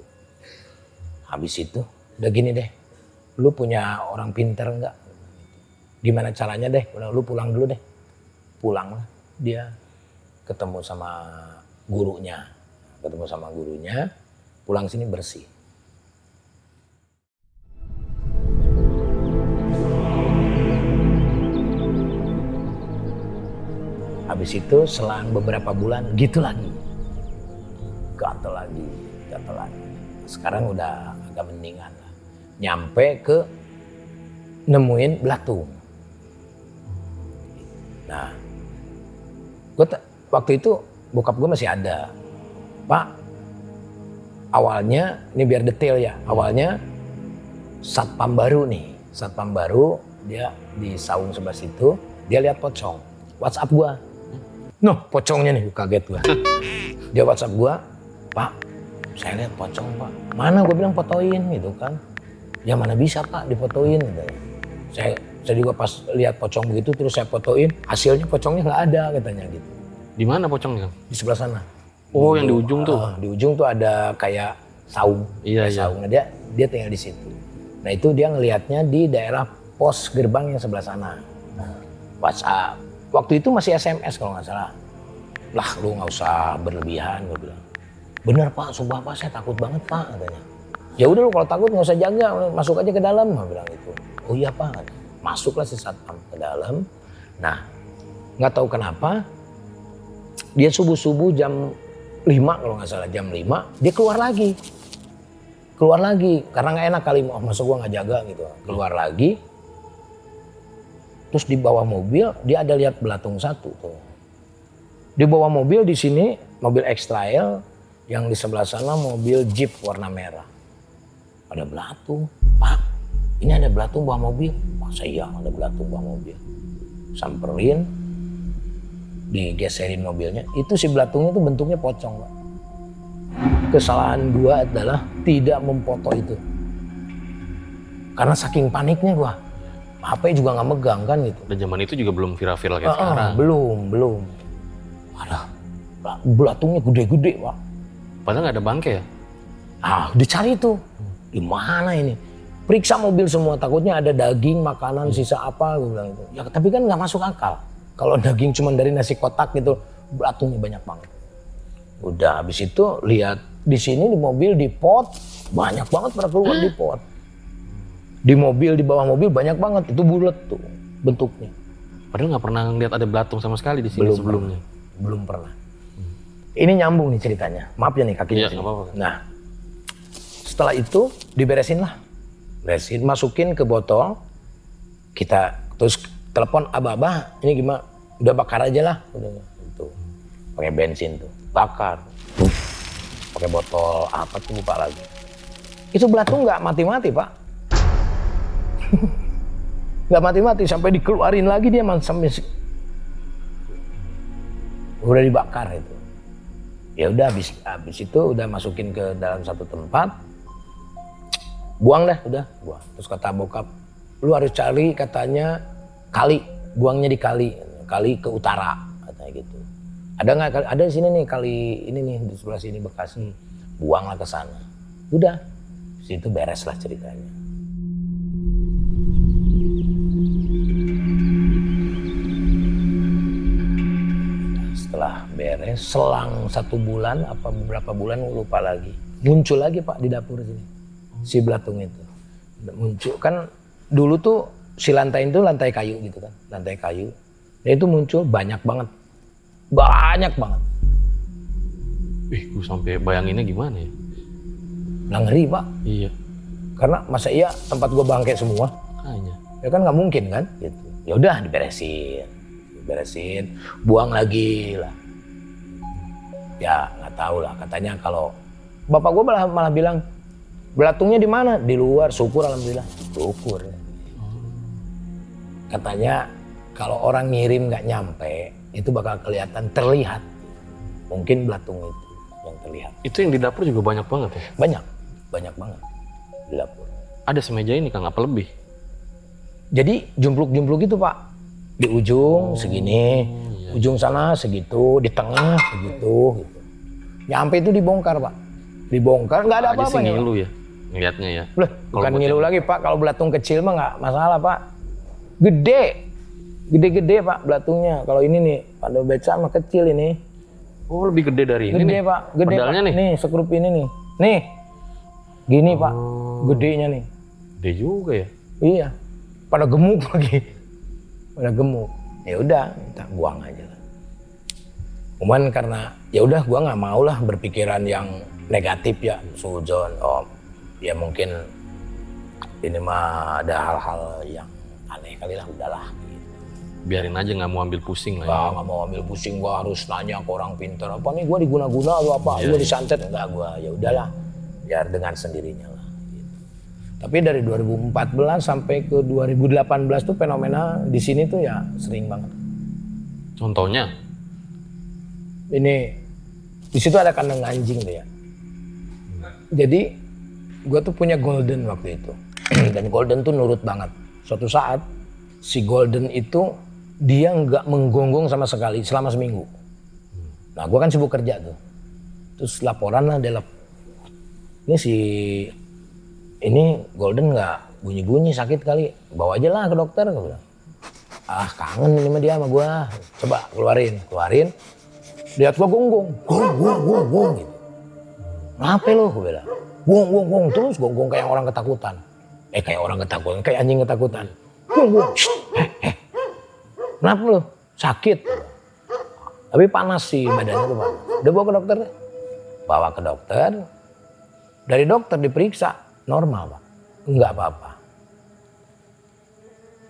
Habis itu, udah gini deh, lu punya orang pinter enggak? Gimana caranya deh, lu pulang dulu deh. Pulang lah, dia ketemu sama gurunya. Pulang sini bersih. Habis itu selang beberapa bulan gitu lagi. Gatel lagi. Sekarang udah agak mendingan lah. Nyampe ke nemuin belatung. Nah, waktu itu bokap gue masih ada. Pak, awalnya, ini biar detail ya. Awalnya satpam baru nih. Satpam baru, dia di saung sebelah situ. Dia lihat pocong. WhatsApp gue. Noh, pocongnya nih, kaget gue. Dia WhatsApp gue, Pak, saya lihat pocong Pak. Mana gue bilang fotoin gitu kan. Ya mana bisa Pak difotoin gitu. Saya juga pas lihat pocong begitu terus saya fotoin, hasilnya pocongnya nggak ada katanya gitu. Di mana pocongnya? Di sebelah sana. Oh, yang di ujung tuh? Di ujung tuh ada kayak saung. Iya. Saung. Nah, dia tinggal di situ. Nah itu dia ngelihatnya di daerah pos gerbang yang sebelah sana. WhatsApp. Waktu itu masih SMS kalau nggak salah. Lah lu nggak usah berlebihan, gue bilang. Bener Pak, sumpah Pak, saya takut banget Pak katanya. Ya udah lu kalau takut nggak usah jaga, masuk aja ke dalam, gue bilang gitu. Oh iya Pak, masuklah si satpam ke dalam. Nah, nggak tahu kenapa dia subuh jam 5 kalau nggak salah, jam 5 dia keluar lagi karena nggak enak kali, masa gua nggak jaga gitu. Keluar lagi. Terus di bawah mobil dia ada lihat belatung satu tuh. Di bawah mobil di sini mobil X-Trail, yang di sebelah sana mobil Jeep warna merah. Ada belatung. Pak, ini ada belatung bawah mobil. Masa iya ada belatung bawah mobil. Samperin, digeserin mobilnya. Itu si belatungnya tuh bentuknya pocong, Pak. Kesalahan gua adalah tidak memfoto itu. Karena saking paniknya gua. HP juga nggak megang kan gitu. Dan zaman itu juga belum viral-viral kayak sekarang. Belum. Ada belatungnya gede-gede Pak. Padahal nggak ada bangke ya? Dicari tuh. Di mana ini? Periksa mobil semua, takutnya ada daging, makanan, sisa apa, gue bilang itu. Ya tapi kan nggak masuk akal. Kalau daging cuma dari nasi kotak gitu, belatungnya banyak banget. Udah habis itu lihat di sini di mobil di pot banyak banget pada keluar di pot. Di mobil, di bawah mobil banyak banget, itu bulat tuh bentuknya. Padahal nggak pernah ngeliat ada belatung sama sekali di sini sebelumnya. Belum pernah. Ini nyambung nih ceritanya. Maaf ya nih kakinya. Iya, nggak apa-apa. Nah, setelah itu diberesin lah. Beresin, masukin ke botol. Kita terus telepon abah, ini gimana? Udah bakar aja lah. Udah, itu. Pakai bensin tuh, bakar. Pakai botol apa tuh lupa lagi. Itu belatung nggak mati-mati Pak. Nggak mati-mati sampai dikeluarin lagi dia sampai udah dibakar itu. Ya udah habis itu udah masukin ke dalam satu tempat, buang dah, udah buang. Terus kata bokap, lu harus cari katanya kali, buangnya di kali ke utara katanya gitu. Ada nggak? Ada di sini nih kali ini nih di sebelah sini Bekasi, buanglah ke sana. Udah, situ beres lah ceritanya. Setelah beres, selang 1 bulan apa beberapa bulan lupa lagi, muncul lagi Pak di dapur sini si belatung itu muncul. Kan dulu tuh si lantai itu lantai kayu gitu kan, lantai kayu, dan itu muncul banyak banget. Gue sampai bayanginnya gimana ya? Nah ngeri Pak, Iya. karena masa iya tempat gua bangke semua, Hanya. ya kan nggak mungkin kan gitu. Ya udah diberesin, buang lagi lah. Ya nggak tahu lah, katanya kalau bapak gue malah bilang belatungnya di mana? Di luar. Syukur alhamdulillah, syukur. Katanya kalau orang ngirim nggak nyampe itu bakal kelihatan, terlihat. Mungkin belatung itu yang terlihat. Itu yang di dapur juga banyak banget ya? Banyak banget di dapur. Ada semeja ini Kang, apa lebih? Jadi jumpluk-jumpluk gitu Pak. Di ujung segini, iya. ujung sana segitu, di tengah segitu gitu. Nyampe itu dibongkar Pak. Dibongkar nggak ada Aja sih apa-apanya. ngilu ya ngeliatnya ya. Loh, Kalau bukan buat ngilu yang- lagi Pak, kalau belatung kecil mah nggak masalah Pak. Gede Pak belatungnya. Kalau ini nih, pada beca mah kecil ini. Oh, lebih gede dari ini Gede nih. Pak, gede Pedalnya Pak. nih. Nih, sekrup ini nih. Nih, gini Pak, gedenya nih. Gede juga ya. Iya, pada gemuk lagi. Pada gemuk. Ya udah, kita buang aja lah. Cuman karena ya udah gua nggak mau lah berpikiran yang negatif ya, sujon. Oh, ya mungkin ini mah ada hal-hal yang aneh kali lah, udahlah. Gitu. Biarin aja, nggak mau ambil pusing lah ya. Nggak mau ambil pusing, gua harus nanya ke orang pintar. Apa nih gua diguna-guna atau apa? Iya, Gua iya. disantet enggak gua. Ya udahlah, biar dengan sendirinya lah. Gitu. Tapi dari 2014 sampai ke 2018 tuh fenomena di sini tuh ya sering banget. Contohnya? Ini di situ ada kandang anjing tuh ya. Jadi gua tuh punya golden waktu itu. Dan golden tuh nurut banget. Suatu saat si golden itu dia nggak menggonggong sama sekali selama seminggu. Nah gua kan sibuk kerja tuh. Terus laporan lah dia ini golden nggak bunyi-bunyi, sakit kali, bawa aja lah ke dokter. Gua bilang, ah kangen ini mah dia sama gua, coba keluarin, lihat gua gonggong gitu. Kenapa lu? Gua bilang, gonggong terus gonggong kayak orang ketakutan. Kayak anjing ketakutan. Gonggong, kenapa lu? Sakit. Tapi panas sih badannya tuh panas. Udah bawa ke dokter deh. Bawa ke dokter. Dari dokter diperiksa, normal Pak. Enggak apa-apa.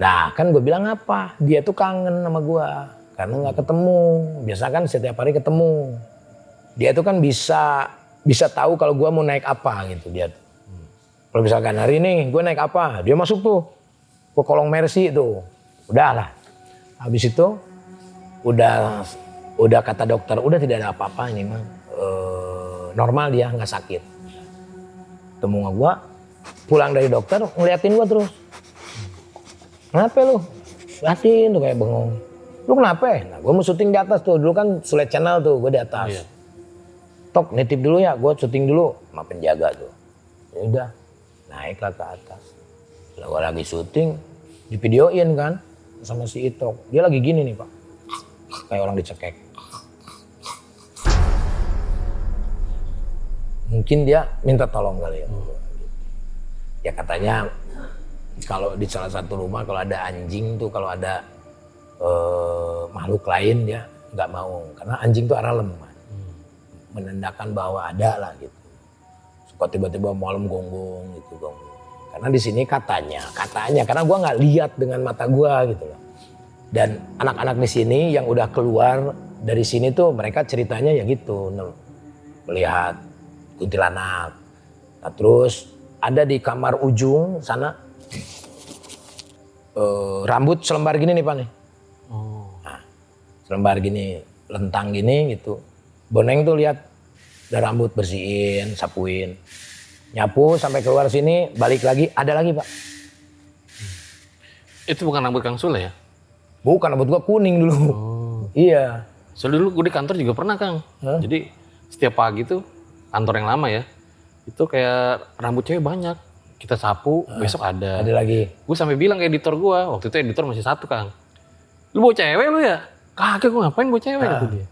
Nah kan gue bilang apa? Dia tuh kangen sama gue. Karena nggak ketemu. Biasa kan setiap hari ketemu. Dia tuh kan bisa tahu kalau gue mau naik apa gitu dia tuh. Kalau misalkan hari ini gue naik apa, dia masuk tuh ke kolong Mercy tuh. Udahlah. Habis itu udah kata dokter, udah tidak ada apa-apa ini mah. Normal dia, nggak sakit. Temu sama gua, pulang dari dokter ngeliatin gua terus. Kenapa lu? Liatin tuh kayak bengong. Lu kenapa? Nah gua mau syuting di atas tuh, dulu kan Sulet Channel tuh, gua di atas. Iya. Tok nitip dulu ya, gua syuting dulu sama penjaga tuh. Ya udah, naiklah ke atas. Lah gua lagi syuting, divideoin kan sama si Itok. Dia lagi gini nih Pak, kayak orang dicekek. Mungkin dia minta tolong kali ya. Ya katanya kalau di salah satu rumah kalau ada anjing tuh, kalau ada makhluk lain dia nggak mau. Karena anjing tuh aralem. Menandakan bahwa ada lah gitu. Suka tiba-tiba malam gonggong gitu gonggong. Karena di sini katanya karena gua nggak lihat dengan mata gua gitu loh. Dan anak-anak di sini yang udah keluar dari sini tuh mereka ceritanya ya gitu, melihat kuntilanak. Nah, terus ada di kamar ujung sana rambut selembar gini nih Pak nih. Oh. Nah, selembar gini, lentang gini gitu. Boneng tuh lihat ada rambut bersihin, sapuin. Nyapu sampai keluar sini, balik lagi, ada lagi Pak. Itu bukan rambut Kang Sule ya? Bukan, rambut gua kuning dulu. Iya. Soalnya dulu gue di kantor juga pernah Kang. Jadi setiap pagi tuh kantor yang lama ya, itu kayak rambut cewek banyak. Kita sapu, besok ada. Ada lagi. Gue sampai bilang ke editor gue, waktu itu editor masih satu Kang. Lu bawa cewek lu ya? Kagak, gue ngapain bawa cewek kata dia.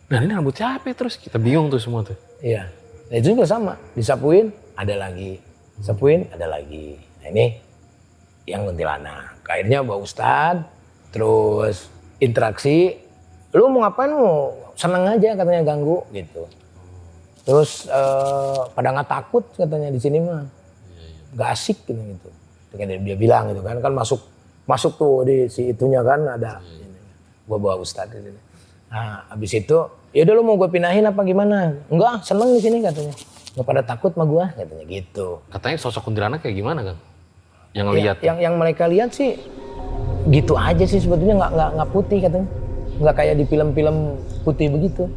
Nah ini rambut siapa ya? Terus kita bingung tuh semua tuh. Iya. Nah, itu juga sama. Disapuin, ada lagi. Sapuin, ada lagi. Nah ini yang kuntilanak. Akhirnya Pak Ustadz, terus interaksi. Lu mau ngapain, mau seneng aja katanya ganggu gitu. Terus pada nggak takut katanya di sini mah. Nggak asik gitu. Kayak dia bilang gitu kan masuk tuh di si itunya kan ada. Gua bawa Ustadz di sini. Nah, habis itu ya udah lu mau gue pindahin apa gimana? Enggak, seneng di sini katanya. Nggak pada takut sama gua katanya gitu. Katanya sosok kuntilanak kayak gimana Kang? Yang Ya, lihat? yang mereka lihat sih gitu aja sih sebetulnya nggak putih katanya. Nggak kayak di film-film putih begitu.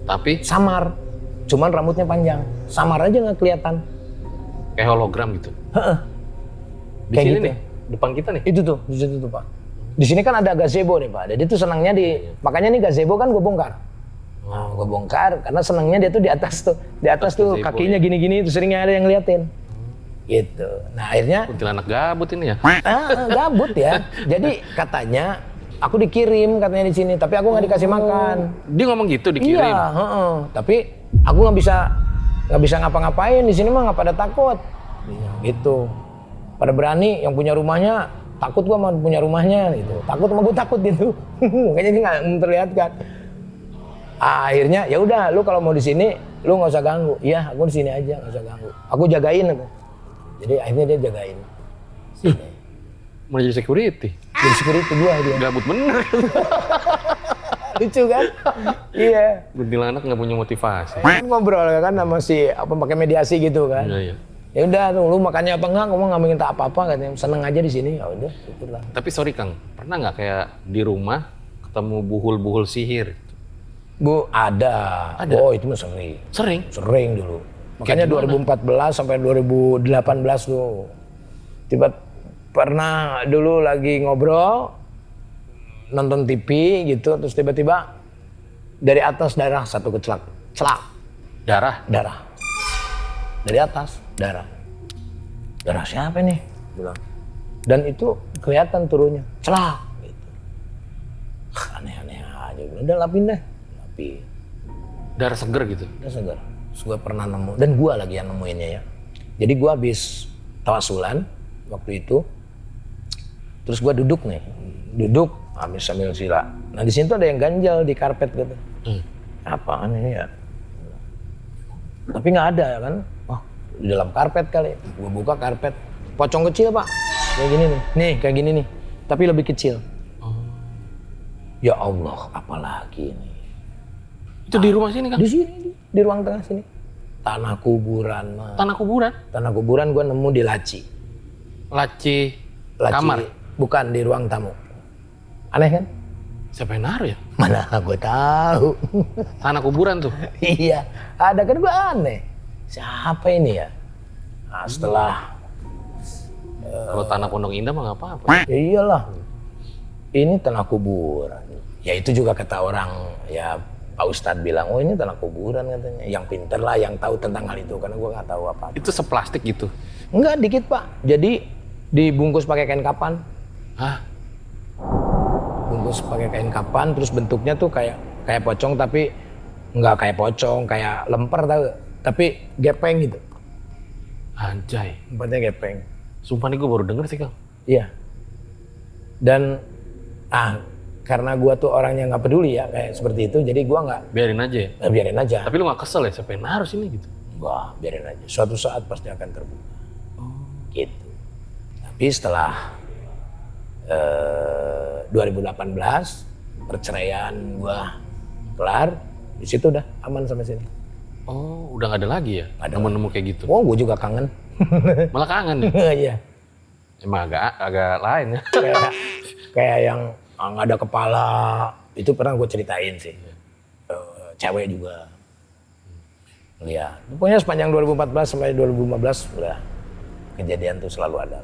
Tapi Samar. Cuman rambutnya panjang. Samar aja nggak kelihatan. kayak hologram gitu. Heeh. Di Kayak sini gitu. nih, depan kita nih. Itu tuh, di situ tuh Pak. Di sini kan ada gazebo nih Pak. Jadi tuh senangnya makanya nih gazebo kan gue bongkar. Nah, gue bongkar karena senangnya dia tuh di atas tuh. Di atas tuh gazebo, kakinya gini-gini tuh seringnya ada yang ngeliatin. Gitu. Nah akhirnya Kuntilanak gabut ini ya. gabut ya. Jadi katanya aku dikirim katanya di sini, tapi aku nggak dikasih makan. Dia ngomong gitu dikirim. Iya, heeh. Tapi aku nggak bisa ngapa-ngapain di sini mah nggak pada takut. Gitu. Pada berani yang punya rumahnya takut gua sama punya rumahnya gitu. Takut sama gua takut gitu. Makanya dia nggak memperlihatkan. Akhirnya ya udah lu kalau mau di sini lu nggak usah ganggu. Iya, aku di sini aja nggak usah ganggu. Aku jagain. Jadi akhirnya dia jagain. Sini. Mau jadi security. Jadi security gua dia. Gabut bener. Lucu kan? Iya. Kuntilanak nggak punya motivasi. Ngobrol kan sama si pakai mediasi gitu kan. Iya, iya. Ya udah tuh lu makannya apa enggak, kamu nggak minta apa-apa katanya. Seneng aja di sini. Ya udah, syukurlah. Tapi sorry Kang, pernah nggak kayak di rumah ketemu buhul-buhul sihir? Bu, ada. Ada? Oh, itu mah sering. Sering? Sering dulu. Makanya Kayak gimana? 2014 sampai 2018 tuh. Tiba pernah dulu lagi ngobrol nonton TV gitu terus tiba-tiba dari atas darah satu kecelak. Celak. Darah? Darah. Dari atas darah. Darah siapa nih? Bilang. Dan itu kelihatan turunnya. Celak gitu. Aneh-aneh aja. Udah lapin deh. Lapin. Darah seger gitu? Udah segar. Terus gue pernah nemu, dan gue lagi yang nemuinnya ya. Jadi gue habis tawasulan waktu itu, terus gue duduk nih, habis sambil sila. Nah di sini tuh ada yang ganjal di karpet gitu. Apaan ini ya? Tapi nggak ada kan? Oh, di dalam karpet kali. Gue buka karpet, pocong kecil Pak, kayak gini nih, kayak gini nih, tapi lebih kecil. Ya Allah, apalagi ini? Itu di rumah sini Kang? Di sini, di ruang tengah sini. Tanah kuburan mah. Tanah kuburan? Tanah kuburan gue nemu di laci. Laci kamar? Bukan, di ruang tamu. Aneh kan? Siapa yang naruh ya? Mana gue tahu. Tanah kuburan tuh? Iya, ada kan gue aneh. Siapa ini ya? Nah, setelah Kalau tanah Pondok Indah mah nggak apa-apa. ya iyalah. Ini tanah kuburan. Ya itu juga kata orang ya Pak Ustadz bilang, oh ini tanah kuburan katanya. Yang pinter lah, yang tahu tentang hal itu. Karena gue nggak tahu apa-apa. Itu seplastik gitu? Enggak, dikit Pak. Jadi dibungkus pakai kain kapan. Hah? Bungkus pakai kain kapan, terus bentuknya tuh kayak pocong tapi nggak kayak pocong, kayak lemper tahu, tapi gepeng gitu. Anjay. Tempatnya gepeng. Sumpah nih gue baru denger sih Kang. Iya. Dan karena gua tuh orangnya nggak peduli ya kayak seperti itu, jadi gua nggak Biarin aja ya? biarin aja. Tapi lu gak kesel ya? Siapa yang naruh sini gitu? Wah, biarin aja. Suatu saat pasti akan terbuka. Gitu. Tapi setelah 2018 perceraian gua kelar, di situ udah aman sampai sini. Oh, udah gak ada lagi ya? Nggak ada. Nemu-nemu kayak gitu? Oh, gua juga kangen. Malah kangen ya? Iya. Emang agak lain ya. kayak yang nggak ada kepala, itu pernah gue ceritain sih. Cewek juga lihat. Pokoknya sepanjang 2014 sampai 2015 udah kejadian tuh selalu ada.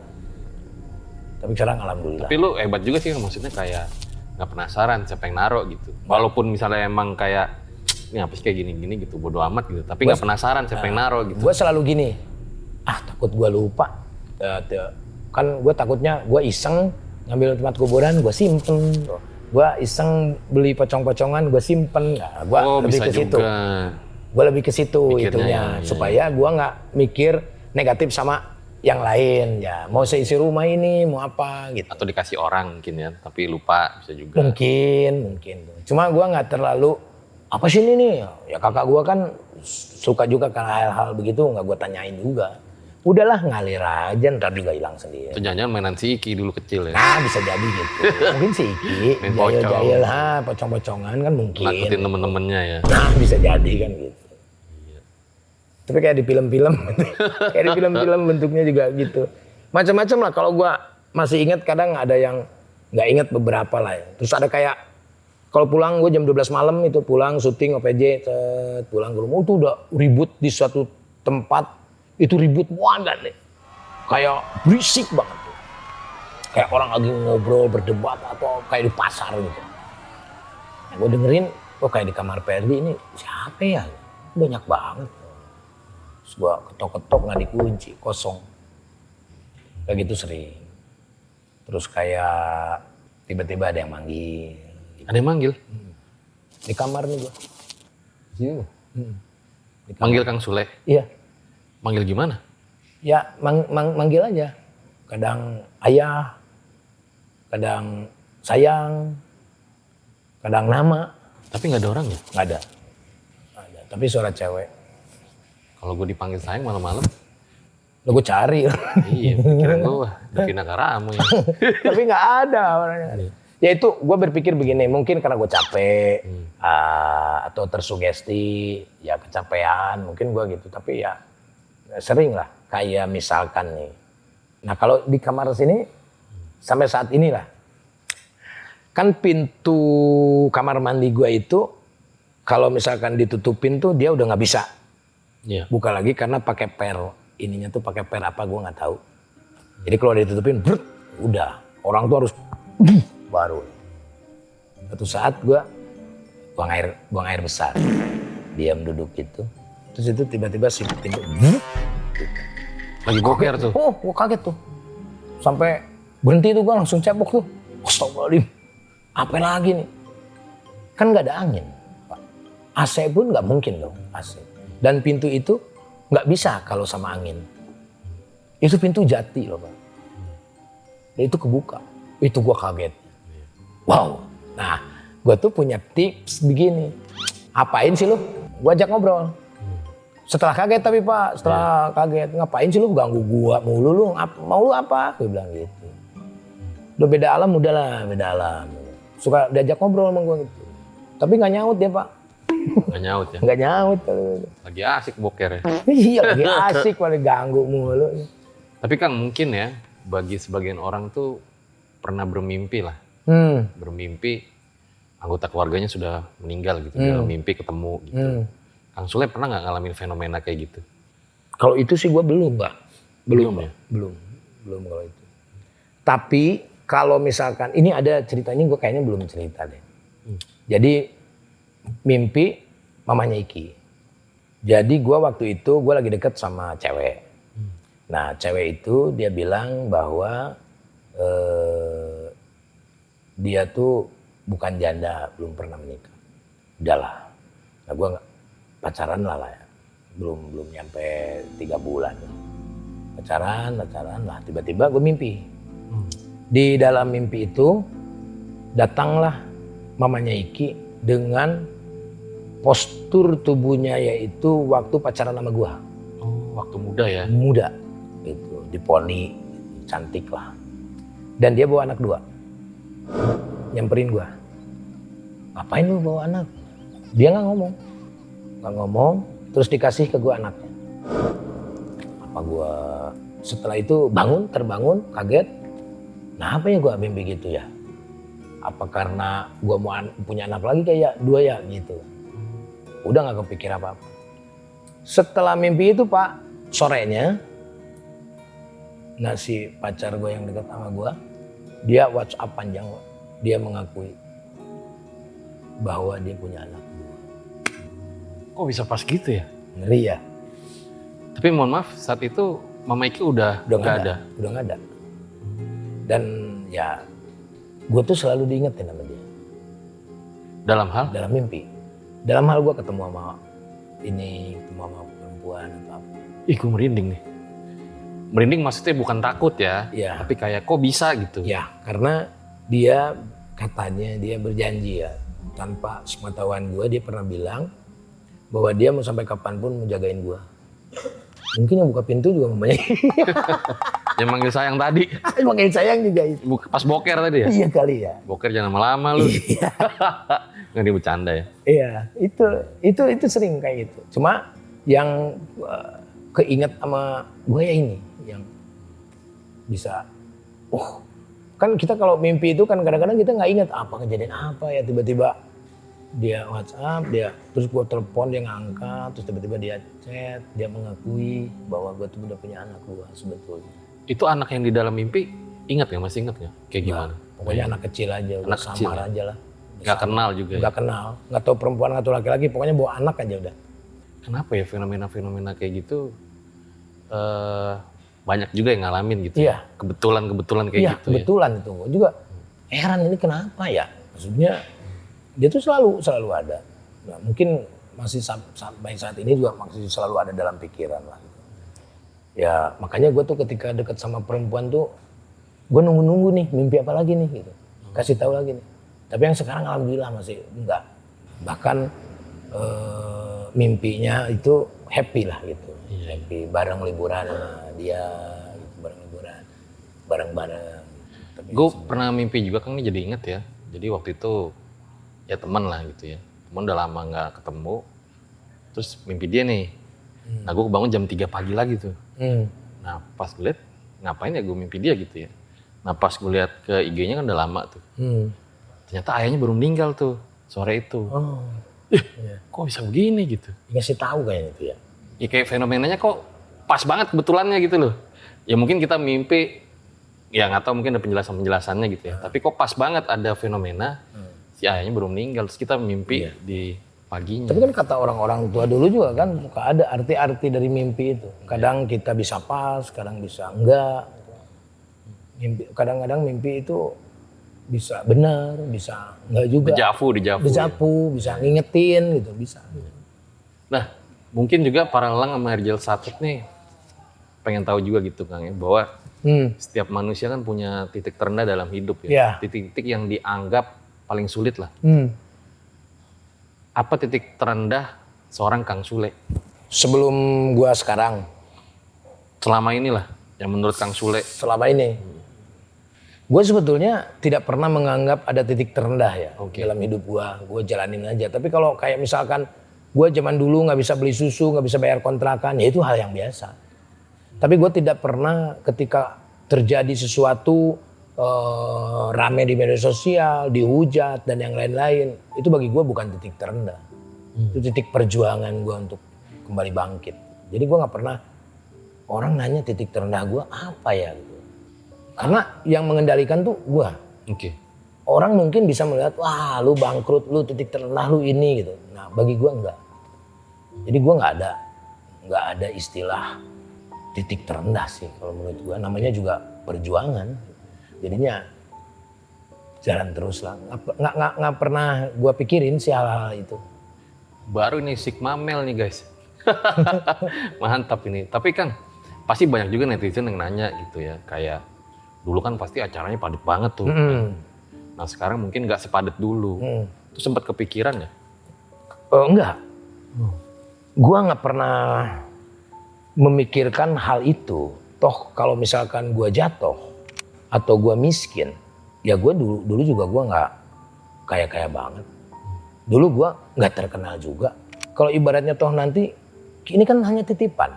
Tapi sekarang alhamdulillah. Tapi lu hebat juga sih, maksudnya kayak nggak penasaran siapa yang naruh gitu. Walaupun misalnya emang kayak ini apa sih kayak gini-gini gitu, bodo amat gitu. Tapi nggak penasaran siapa yang naruh gitu. Gue selalu gini, takut gue lupa. Kan gue takutnya gue iseng ngambil tempat kuburan, gue simpen. Gue iseng beli pocong-pocongan, gue simpen. Nah, gue lebih ke situ. Gue lebih ke situ itunya, supaya gue nggak mikir negatif sama yang lain. Ya, mau seisi rumah ini, mau apa gitu. Atau dikasih orang mungkin ya, tapi lupa bisa juga. Mungkin. Cuma gue nggak terlalu apa sih ini nih? Ya kakak gue kan suka juga kalau hal-hal begitu, nggak gue tanyain juga. Udahlah ngalir aja, ntar juga hilang sendiri. Itu jangan-jangan mainan si Iki dulu kecil ya. Nah bisa jadi gitu. Mungkin si Iki, jahil-jahil, pocong-pocongan kan mungkin. Nakutin temen-temennya ya. Nah bisa jadi kan gitu. Tapi kayak di film-film, kayak di film-film bentuknya juga gitu. Macam-macam lah. Kalau gua masih ingat, kadang ada yang nggak ingat beberapa lah ya. Terus ada kayak kalau pulang gue jam 12 malam itu pulang syuting OPJ, pulang ke rumah itu udah ribut di suatu tempat, itu ribut banget deh. Kayak berisik banget tuh. Kayak orang lagi ngobrol, berdebat atau kayak di pasar gitu. Nah, gue dengerin, kayak di kamar Perdi ini siapa ya? Banyak banget. Terus gue ketok-ketok nggak dikunci, kosong. Kayak gitu sering. Terus kayak tiba-tiba ada yang manggil. Ada yang manggil? Di kamar nih gue. Iya. Manggil Kang Sule? Iya. Manggil gimana? Ya manggil aja. Kadang ayah, kadang sayang, kadang nama. Tapi nggak ada orangnya? Nggak ada. Tapi suara cewek. Kalau gue dipanggil sayang malam-malam? Lo gue cari. Iya, pikiran gue Davina Karamo ya. Tapi nggak ada orangnya. Ya itu gue berpikir begini, mungkin karena gue capek atau tersugesti, ya kecapean, mungkin gue gitu. Tapi ya sering lah, kayak misalkan nih. Nah kalau di kamar sini sampai saat inilah, kan pintu kamar mandi gue itu kalau misalkan ditutupin tuh dia udah nggak bisa buka lagi karena pakai per. Ininya tuh pakai per apa gue nggak tahu. Jadi kalau ditutupin, udah orang tuh harus baru. Suatu saat gue buang air besar, diam duduk gitu. Terus itu tiba-tiba si pintu, lagi boker tuh. Oh, gue kaget tuh. Sampai berhenti tuh gue langsung cebok tuh. Astagfirullahaladzim. Apa lagi nih? Kan nggak ada angin, Pak. AC pun nggak mungkin dong AC. Dan pintu itu nggak bisa kalau sama angin. Itu pintu jati loh Pak. Dan itu kebuka. Itu gue kaget. Wow. Nah, gue tuh punya tips begini. Apain sih lu? Gue ajak ngobrol. Setelah kaget tapi Pak, setelah kaget, ngapain sih lu ganggu gua mulu lu? Mau lu apa? Gue bilang gitu. Udah beda alam, udahlah beda alam. Suka diajak ngobrol sama gua gitu. Tapi nggak nyaut dia Pak. Nggak nyaut ya? Nggak nyaut. Lagi asik boker ya? Iya lagi asik, malah ganggu mulu. Tapi Kang mungkin ya, bagi sebagian orang tuh pernah bermimpi lah. Bermimpi anggota keluarganya sudah meninggal gitu. Dalam mimpi ketemu gitu. Kang Sule pernah nggak ngalamin fenomena kayak gitu? Kalau itu sih gue belum, Pak. Belum ya? Belum kalau itu. Tapi kalau misalkan, ini ada ceritanya gue kayaknya belum cerita deh. Jadi mimpi mamanya Iki. Jadi gue waktu itu gue lagi deket sama cewek. Nah cewek itu dia bilang bahwa dia tuh bukan janda, belum pernah menikah. Udahlah. Nah gue pacaran lah ya, belum nyampe 3 bulan. Pacaran lah, tiba-tiba gue mimpi. Di dalam mimpi itu datanglah mamanya Iki dengan postur tubuhnya yaitu waktu pacaran sama gue. Oh, waktu muda ya? Muda, gitu, diponi, cantik lah. Dan dia bawa anak 2, nyamperin gue. Ngapain lu bawa anak? Dia nggak ngomong, terus dikasih ke gue anaknya. Apa gue setelah itu terbangun, kaget. Nah apa ya gue mimpi gitu ya? Apa karena gue mau punya anak lagi kayak 2 ya gitu. Udah gak kepikir apa-apa. Setelah mimpi itu Pak, sorenya, nah si pacar gue yang dekat sama gue, dia WhatsApp panjang, dia mengakui bahwa dia punya anak. Kok bisa pas gitu ya? Ngeri ya? Tapi mohon maaf, saat itu Mama Iki udah nggak ada. Udah nggak ada. Dan ya, gue tuh selalu diingetin sama dia. Dalam hal? Dalam mimpi. Dalam hal gue ketemu sama perempuan atau apa. Ih, gue merinding nih. Merinding maksudnya bukan takut ya, Iya. tapi kayak kok bisa gitu. Ya, karena dia katanya dia berjanji ya, tanpa sepengetahuan gue dia pernah bilang bahwa dia mau sampai kapanpun mau jagain gue. Mungkin yang buka pintu juga mamanya. Yang manggil sayang tadi. Makin sayang juga itu. Pas boker tadi ya? Iya kali ya. Boker jangan lama-lama lu. Nggak dia bercanda ya? Iya, itu sering kayak gitu. Cuma yang keinget sama gue ya ini, yang bisa, kan kita kalau mimpi itu kan kadang-kadang kita nggak ingat apa kejadian apa ya, tiba-tiba dia WhatsApp, terus gue telepon dia ngangkat, terus tiba-tiba dia chat, dia mengakui bahwa gue tuh udah punya anak gue sebetulnya. Itu anak yang di dalam mimpi, ingat nggak? Masih ingat nggak? Kayak gimana? Pokoknya anak kecil aja, udah Anak kecil samar ya? aja lah. Nggak kenal juga ya? Nggak kenal, nggak tahu perempuan nggak tahu laki-laki, pokoknya bawa anak aja udah. Kenapa ya fenomena-fenomena kayak gitu banyak juga yang ngalamin gitu? Iya. Kebetulan kayak iya, gitu kebetulan itu. Gue juga heran ini kenapa ya? Maksudnya dia tuh selalu ada. Nah, mungkin masih sampai saat ini juga masih selalu ada dalam pikiran lah. Ya makanya gue tuh ketika deket sama perempuan tuh gue nunggu nih mimpi apa lagi nih gitu. Kasih tahu lagi nih. Tapi yang sekarang alhamdulillah masih enggak. Bahkan mimpinya itu happy lah gitu. Iya. Happy bareng liburan sama dia, gitu, bareng liburan, bareng-bareng. Gue pernah mimpi juga kan, jadi inget ya. Jadi waktu itu ya teman lah gitu ya. Teman udah lama nggak ketemu. Terus mimpi dia nih. Nah gue kebangun jam 3 pagi lagi tuh. Nah pas gue liat, ngapain ya gue mimpi dia gitu ya. Nah pas gue liat ke IG-nya kan udah lama tuh. Ternyata ayahnya baru meninggal tuh sore itu. Kok bisa begini gitu. Ngasih tahu kayaknya itu ya. Ya kayak fenomenanya kok pas banget kebetulannya gitu loh. Ya mungkin kita mimpi, ya nggak tahu mungkin ada penjelasannya gitu ya. Tapi kok pas banget ada fenomena si ayahnya baru meninggal, terus kita mimpi di paginya. Tapi kan kata orang-orang tua dulu juga kan suka ada arti-arti dari mimpi itu. Kadang kita bisa pas, kadang bisa enggak. Kadang-kadang mimpi itu bisa benar, bisa enggak juga. Dejavu, bisa ngingetin gitu, bisa. Nah, mungkin juga para lelang sama Herjel Sakit nih pengen tahu juga gitu Kang ya, bahwa setiap manusia kan punya titik terendah dalam hidup ya. Titik-titik yang dianggap paling sulit lah. Apa titik terendah seorang Kang Sule? Sebelum gua sekarang. Selama inilah, yang menurut Kang Sule. Selama ini. Gue sebetulnya tidak pernah menganggap ada titik terendah ya dalam hidup gue jalanin aja. Tapi kalau kayak misalkan gue zaman dulu nggak bisa beli susu, nggak bisa bayar kontrakan, ya itu hal yang biasa. Tapi gue tidak pernah ketika terjadi sesuatu rame di media sosial, dihujat dan yang lain-lain, itu bagi gue bukan titik terendah. Itu titik perjuangan gue untuk kembali bangkit. Jadi gue nggak pernah orang nanya titik terendah gue apa ya gitu. Karena yang mengendalikan tuh gue. Orang mungkin bisa melihat, wah lu bangkrut, lu titik terendah lu ini gitu. Nah bagi gue enggak. Jadi gue nggak ada istilah titik terendah sih kalau menurut gue. Namanya juga perjuangan. Jadinya jalan terus lah. Nggak pernah gue pikirin sih hal-hal itu. Baru nih Sigma Mel nih guys. Mantap ini. Tapi kan pasti banyak juga netizen yang nanya gitu ya. Kayak dulu kan pasti acaranya padat banget tuh. Nah sekarang mungkin nggak sepadat dulu. Itu sempat kepikiran ya? Enggak. Gua nggak pernah memikirkan hal itu. Toh kalau misalkan gua jatuh atau gua miskin, ya gua dulu juga gua nggak kaya banget. Dulu gua nggak terkenal juga. Kalau ibaratnya toh nanti ini kan hanya titipan.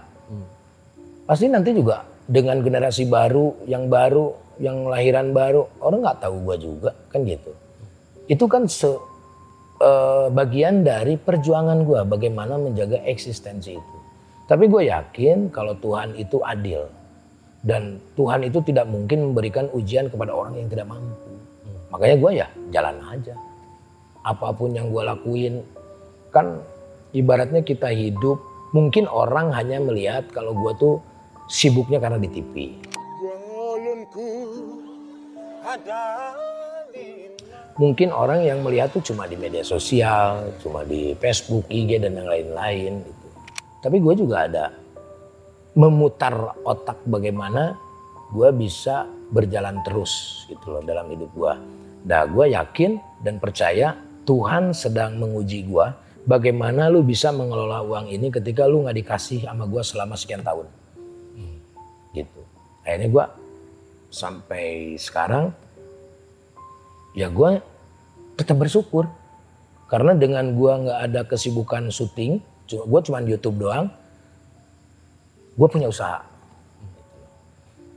Pasti nanti juga dengan generasi baru, yang lahiran baru, orang nggak tahu gue juga kan gitu. Itu kan bagian dari perjuangan gue bagaimana menjaga eksistensi itu. Tapi gue yakin kalau Tuhan itu adil dan Tuhan itu tidak mungkin memberikan ujian kepada orang yang tidak mampu. Makanya gue ya jalan aja. Apapun yang gue lakuin kan ibaratnya kita hidup, mungkin orang hanya melihat kalau gue tuh sibuknya karena di TV. Mungkin orang yang melihat tuh cuma di media sosial, cuma di Facebook, IG dan yang lain-lain gitu. Tapi gue juga ada memutar otak bagaimana gue bisa berjalan terus gitu loh dalam hidup gue. Nah gue yakin dan percaya Tuhan sedang menguji gue bagaimana lu bisa mengelola uang ini ketika lu gak dikasih sama gue selama sekian tahun. Gitu. Akhirnya gue sampai sekarang ya gue tetap bersyukur. Karena dengan gue gak ada kesibukan syuting, gue cuma YouTube doang, gue punya usaha.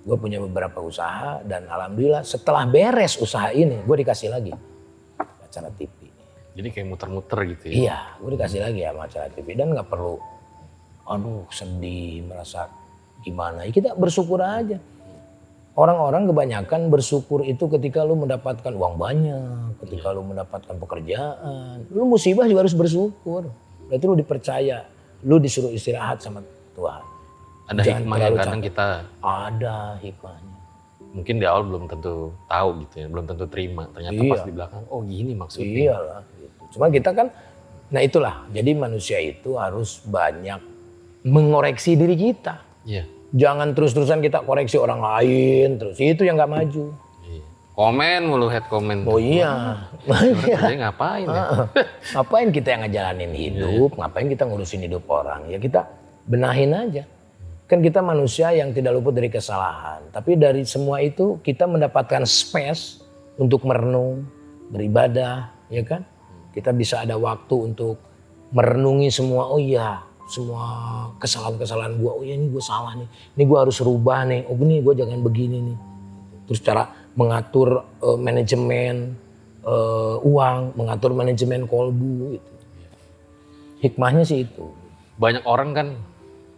Gue punya beberapa usaha dan alhamdulillah setelah beres usaha ini gue dikasih lagi acara TV. Jadi kayak muter-muter gitu ya? Iya, gue dikasih lagi ya sama acara TV dan gak perlu aduh sedih, merasa gimana. Ya kita bersyukur aja. Orang-orang kebanyakan bersyukur itu ketika lu mendapatkan uang banyak, ketika lu mendapatkan pekerjaan. Lu musibah juga harus bersyukur. Berarti lu dipercaya, lu disuruh istirahat sama Tuhan. Ada hikmah yang kadang kita... Ada hikmahnya. Mungkin di awal belum tentu tahu gitu ya, belum tentu terima. Ternyata pas di belakang, oh gini maksudnya. Iyalah. Gitu. Cuma kita kan, nah itulah. Jadi manusia itu harus banyak mengoreksi diri kita. Iya. Jangan terus-terusan kita koreksi orang lain terus. Itu yang gak maju. Iya. Komen mulu, head comment. Oh iya. Kerjanya ngapain ya? Ngapain kita yang ngejalanin hidup, ngapain kita ngurusin hidup orang. Ya kita benahin aja. Kan kita manusia yang tidak luput dari kesalahan. Tapi dari semua itu kita mendapatkan space untuk merenung, beribadah, ya kan? Kita bisa ada waktu untuk merenungi semua, oh iya, semua kesalahan-kesalahan gue, oh ya ini gue salah nih, ini gue harus rubah nih, oh ini gue jangan begini nih. Terus cara mengatur manajemen uang, mengatur manajemen kolbu gitu. Hikmahnya sih itu. Banyak orang kan,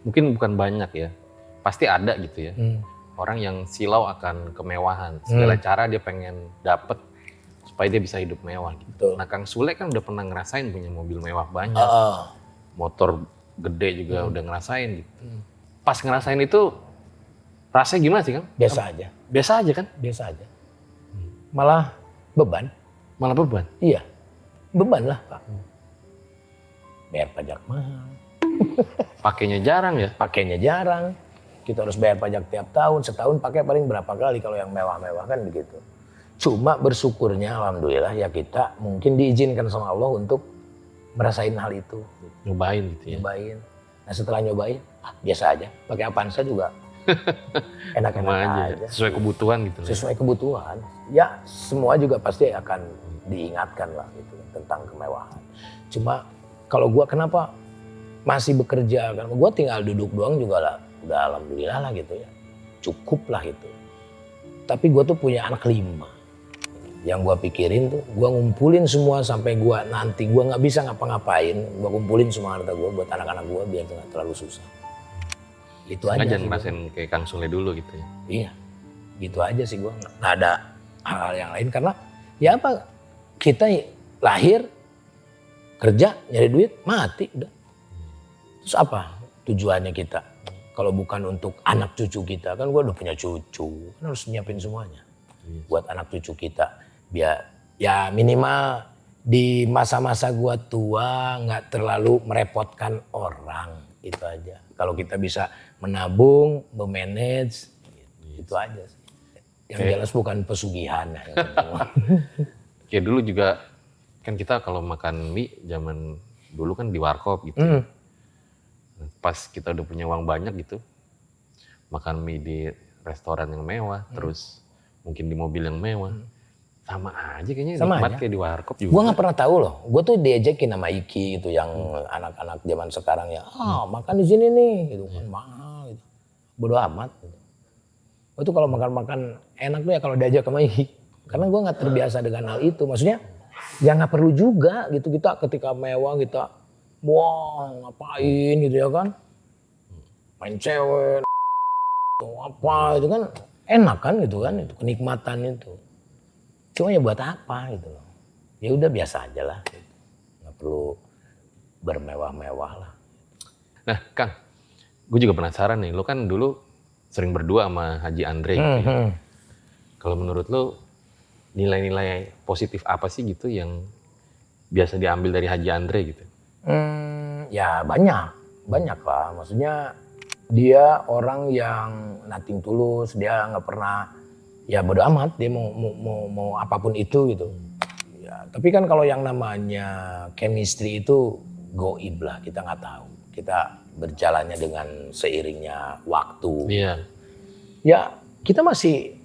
mungkin bukan banyak ya, pasti ada gitu ya. Orang yang silau akan kemewahan, segala cara dia pengen dapet supaya dia bisa hidup mewah gitu. Betul. Nah Kang Sule kan udah pernah ngerasain punya mobil mewah banyak, motor gede juga udah ngerasain gitu. Pas ngerasain itu rasanya gimana sih Kang? Biasa aja. Biasa aja kan? Biasa aja. Malah beban. Malah beban? Iya, beban lah Pak. Bayar pajak mahal. Pakainya jarang ya? Pakainya jarang. Kita harus bayar pajak tiap tahun. Setahun pakai paling berapa kali kalau yang mewah-mewah kan begitu. Cuma bersyukurnya alhamdulillah ya kita mungkin diizinkan sama Allah untuk merasain hal itu. Nyobain gitu ya? Nyobain. Nah setelah nyobain, biasa aja. Pakai Avanza juga enak-enak aja. Sesuai kebutuhan gitu. Sesuai kebutuhan. Ya semua juga pasti akan diingatkan lah gitu tentang kemewahan. Cuma kalau gua kenapa masih bekerja, karena gue tinggal duduk doang juga lah, udah alhamdulillah lah gitu ya, cukup lah gitu. Tapi gue tuh punya anak 5, yang gue pikirin tuh, gue ngumpulin semua sampai gue nanti gue nggak bisa ngapa-ngapain, gue kumpulin semua harta gue buat anak-anak gue biar nggak terlalu susah. Itu aja. Jangan ngerasain kayak Kang Sule dulu gitu ya? Iya, gitu aja sih gue. Nggak ada hal-hal yang lain karena ya apa, kita lahir, kerja, nyari duit, mati udah. Terus apa tujuannya kita? Kalau bukan untuk anak cucu kita, kan gue udah punya cucu, kan harus nyiapin semuanya. Buat anak cucu kita, biar ya minimal di masa-masa gue tua nggak terlalu merepotkan orang, itu aja. Kalau kita bisa menabung, memanage, itu aja sih. Yang jelas bukan pesugihan. Kayak dulu juga, kan kita kalau makan mie zaman dulu kan di warkop gitu. Pas kita udah punya uang banyak gitu, makan mie di restoran yang mewah, terus mungkin di mobil yang mewah, sama aja kayaknya nikmat kayak di warkop juga. Gue nggak pernah tahu loh, gue tuh diajakin sama Iki gitu, yang anak-anak zaman sekarang ya, makan di sini nih, gitu kan mahal, gitu. Bodo amat. Gitu. Gue tuh kalau makan-makan enak tuh ya kalau diajak sama Ihik. Karena gue nggak terbiasa dengan hal itu. Maksudnya ya nggak perlu juga gitu kita ketika mewah kita wah ngapain gitu ya kan. Main cewek apa itu kan enak kan gitu kan itu kenikmatan itu. Cuma ya buat apa gitu loh. Ya udah biasa aja lah. Gitu. Nggak perlu bermewah-mewah lah. Nah, Kang, gue juga penasaran nih. Lo kan dulu sering berdua sama Haji Andre gitu ya. Kalau menurut lo nilai-nilai positif apa sih gitu yang biasa diambil dari Haji Andre gitu? Ya banyak lah. Maksudnya dia orang yang nothing tulus, dia nggak pernah ya bodo amat dia mau apapun itu gitu. Ya, tapi kan kalau yang namanya chemistry itu goib lah, kita nggak tahu. Kita berjalannya dengan seiringnya waktu. Iya. Ya kita masih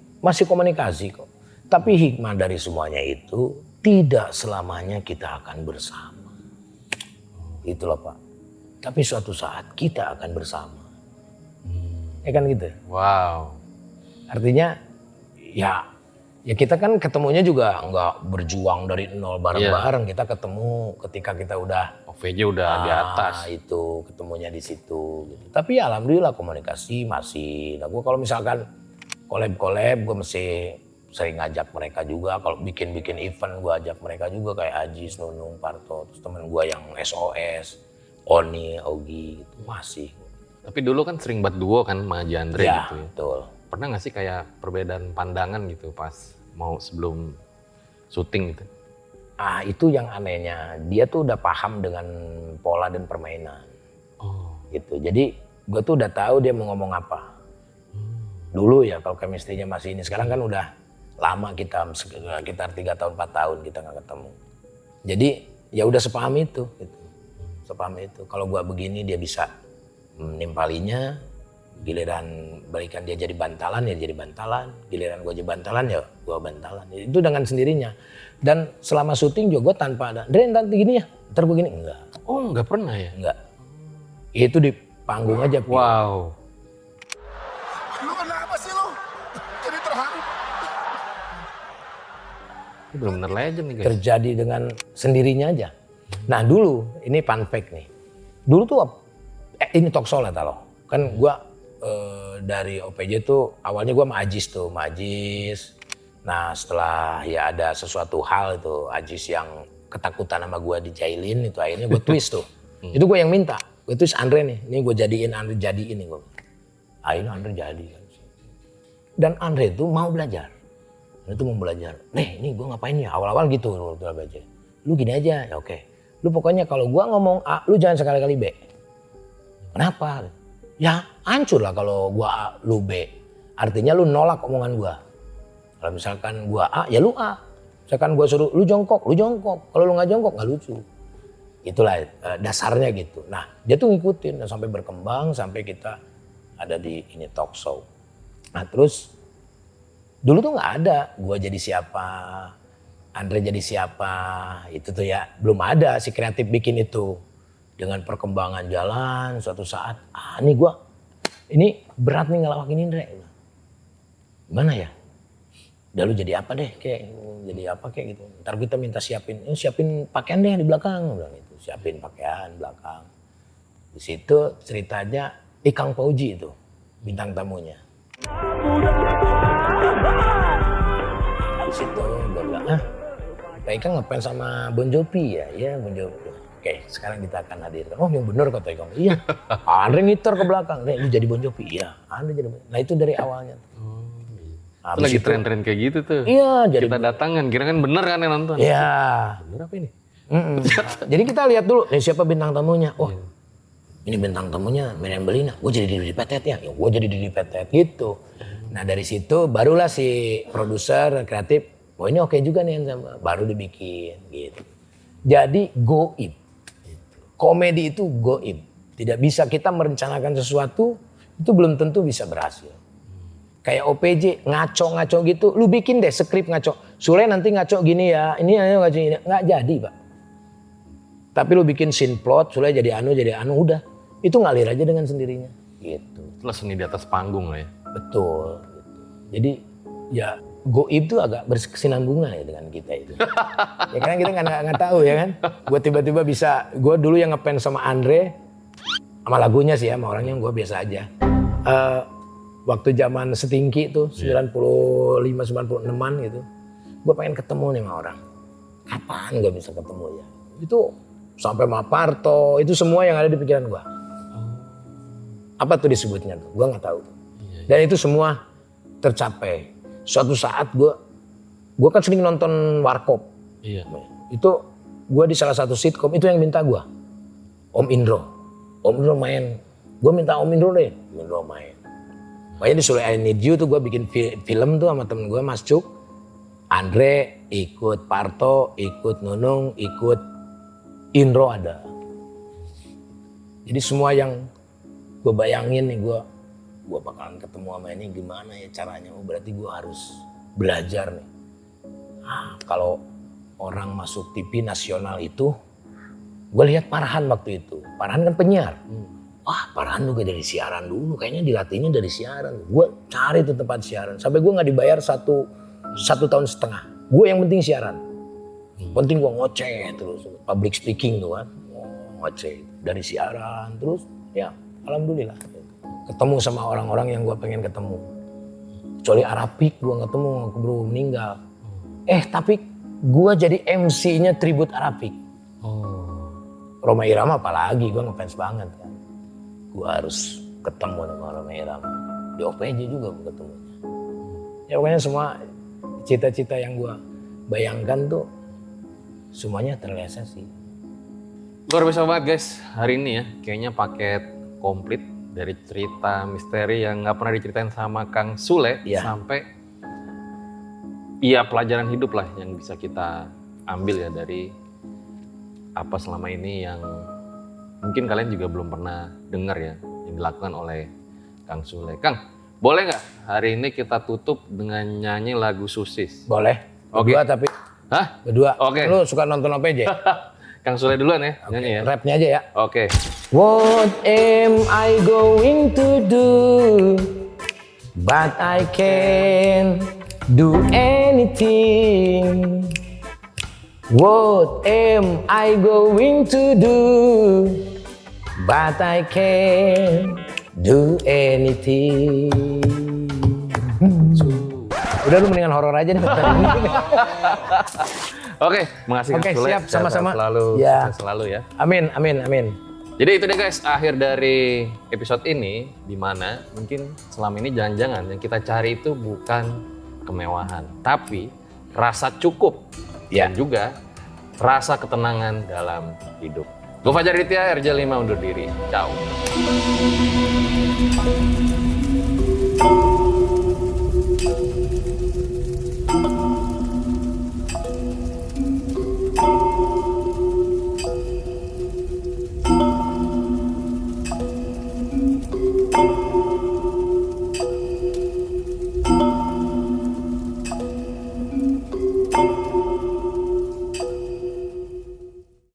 komunikasi kok. Tapi hikmah dari semuanya itu tidak selamanya kita akan bersama. Itulah Pak. Tapi suatu saat kita akan bersama. Ya kan gitu. Wow. Artinya ya kita kan ketemunya juga nggak berjuang dari nol bareng-bareng. Kita ketemu ketika kita udah OVJ udah di atas. Itu ketemunya di situ. Gitu. Tapi ya alhamdulillah komunikasi masih. Nah gue kalau misalkan collab gue mesti sering ngajak mereka juga. Kalau bikin event gue ajak mereka juga kayak Ajis, Nunung, Parto. Terus temen gue yang SOS, Oni, Ogi gitu masih. Tapi dulu kan sering buat duo kan sama Haji Andre Ya, gitu ya. betul. Pernah gak sih kayak perbedaan pandangan gitu pas mau sebelum syuting gitu? Itu yang anehnya. Dia tuh udah paham dengan pola dan permainan. Oh. Gitu. Jadi gue tuh udah tahu dia mau ngomong apa. Dulu ya kalau chemistry-nya masih ini. Sekarang kan udah lama kita, sekitar 3 tahun 4 tahun kita gak ketemu. Jadi ya udah sepaham itu. Gitu. Sepaham itu. Kalau gue begini dia bisa menimpalinya. Giliran balikan dia jadi bantalan ya jadi bantalan. Giliran gue jadi bantalan ya gue bantalan. Itu dengan sendirinya. Dan selama syuting juga gue tanpa ada, Dre nanti gini ya, ntar begini. Enggak. Oh nggak pernah ya? Enggak. Itu di panggung aja. Wow. Lu kenapa sih lu? Jadi terharu. Ini benar-benar legend nih guys. Terjadi dengan sendirinya aja. Nah dulu, ini fun fact nih. Dulu tuh, ini talk show lah talo. Kan gue dari OPJ tuh awalnya gue sama Ajis tuh, Nah setelah ya ada sesuatu hal itu, Ajis yang ketakutan sama gue dijailin itu akhirnya gue twist tuh. Itu gue yang minta, gue twist Andre nih, ini gue jadiin Andre jadiin nih gue. Akhirnya Andre jadi kan. Dan Andre tuh mau belajar. Andre tuh mau belajar. Ini gue ngapain ya, awal-awal gitu. Lu gini aja, ya oke. Lu pokoknya kalau gue ngomong A, lu jangan sekali-kali B. Kenapa? Ya hancur lah kalau gua A, lu B. Artinya lu nolak omongan gua. Kalau misalkan gua A, ya lu A. Misalkan gua suruh lu jongkok, lu jongkok. Kalau lu nggak jongkok nggak lucu. Itulah dasarnya gitu. Nah dia tuh ngikutin sampai berkembang sampai kita ada di ini talk show. Nah terus dulu tuh nggak ada gua jadi siapa, Andre jadi siapa. Itu tuh ya belum ada si kreatif bikin itu. Dengan perkembangan jalan suatu saat, ini berat nih ngelawakin Indra. Gimana ya? Udah lu jadi apa deh gitu. Ntar kita minta siapin pakaian deh di belakang. Bilang gitu. Siapin pakaian belakang. Di situ ceritanya Ikang Fauji itu bintang tamunya. Di situ gue bilang, Pak Ikang ngefans sama Bon Jovi ya? Iya Bon Jovi. Oke, sekarang kita akan hadirkan. Oh yang bener kata Ikang. Iya, Andre ngiter ke belakang. Nih lu jadi Bon Jovi. Iya, Andre jadi Bon Jovi. Nah itu dari awalnya. Itu lagi tren-tren kayak gitu tuh. Iya, jadi kita datangan, kira kan bener kan yang nonton? Iya. Bener apa ini? Jadi kita lihat dulu, nih siapa bintang tamunya. Oh, ini bintang tamunya Meriam Belina. Gue jadi Didi Petet ya. Gue jadi Didi Petet gitu. Nah dari situ barulah si produser kreatif. Oh ini oke juga nih sama. Baru dibikin gitu. Jadi goib. Komedi itu goib. Tidak bisa kita merencanakan sesuatu, itu belum tentu bisa berhasil. Kayak OPJ, ngaco-ngaco gitu, lu bikin deh skrip ngaco. Sule nanti ngaco gini ya, ini ngaco gini. Nggak jadi Pak. Tapi lu bikin scene plot, Sule jadi anu, udah. Itu ngalir aja dengan sendirinya. Gitu. Itu seni di atas panggung lah ya. Betul. Jadi ya goib tuh agak berkesinambungan ya dengan kita itu. Ya karena kita nggak tahu ya kan. Gue tiba-tiba bisa, gue dulu yang ngefans sama Andre, sama lagunya sih ya, sama orangnya gue biasa aja. Waktu zaman setingki tuh 95-96an gitu, gue pengen ketemu nih sama orang. Kapan gue bisa ketemu ya? Itu sampai sama Parto, itu semua yang ada di pikiran gue. Apa tuh disebutnya tuh? Gue nggak tahu. Dan itu semua tercapai. Suatu saat gue kan sering nonton Warkop. Iya. Itu gue di salah satu sitkom itu yang minta gue. Om Indro main. Gue minta Om Indro deh. Om Indro main. Makanya di Sule I Need You tuh gue bikin film tuh sama temen gue Mas Cuk. Andre ikut, Parto ikut, Nunung ikut, Indro ada. Jadi semua yang gue bayangin nih gue bakalan ketemu sama ini gimana ya caranya. Oh berarti gue harus belajar nih. Kalau orang masuk TV nasional itu, gue lihat Farhan waktu itu. Farhan kan penyiar. Farhan juga dari siaran dulu, kayaknya dilatihnya dari siaran. Gue cari tuh tempat siaran, sampai gue nggak dibayar satu tahun setengah. Gue yang penting siaran. Penting gue ngoceh terus, public speaking tuh kan. Ngoceh dari siaran terus, ya alhamdulillah. Ketemu sama orang-orang yang gue pengen ketemu. Kecuali Arapik gue ketemu, keburu meninggal. Tapi gue jadi MC-nya tribut Arapik. Rhoma Irama apalagi, gue ngefans banget kan. Gue harus ketemu sama Rhoma Irama. Di OPJ juga gue ketemu. Ya pokoknya semua cita-cita yang gue bayangkan tuh semuanya terrealisasi. Luar biasa banget guys, hari ini ya kayaknya paket komplit dari cerita misteri yang nggak pernah diceritain sama Kang Sule sampai pelajaran hidup lah yang bisa kita ambil ya dari apa selama ini yang mungkin kalian juga belum pernah dengar ya yang dilakukan oleh Kang Sule. Kang, boleh nggak hari ini kita tutup dengan nyanyi lagu Susis? Boleh. Oke. Berdua tapi. Hah? Berdua. Oke. Lu suka nonton OPJ? Kang Sule duluan ya nyanyi ya. Rapnya aja ya. Oke. What am I going to do? But I can't do anything. What am I going to do? But I can't do anything. Udah lu mendingan horor aja nih. Oke, makasih Kang Sule. Siap, sama-sama. Sehat selalu ya. Amin. Jadi itu deh guys, akhir dari episode ini, di mana mungkin selama ini jangan-jangan yang kita cari itu bukan kemewahan, tapi rasa cukup dan juga rasa ketenangan dalam hidup. Gue Fajar Ditya, RJ5 undur diri. Ciao.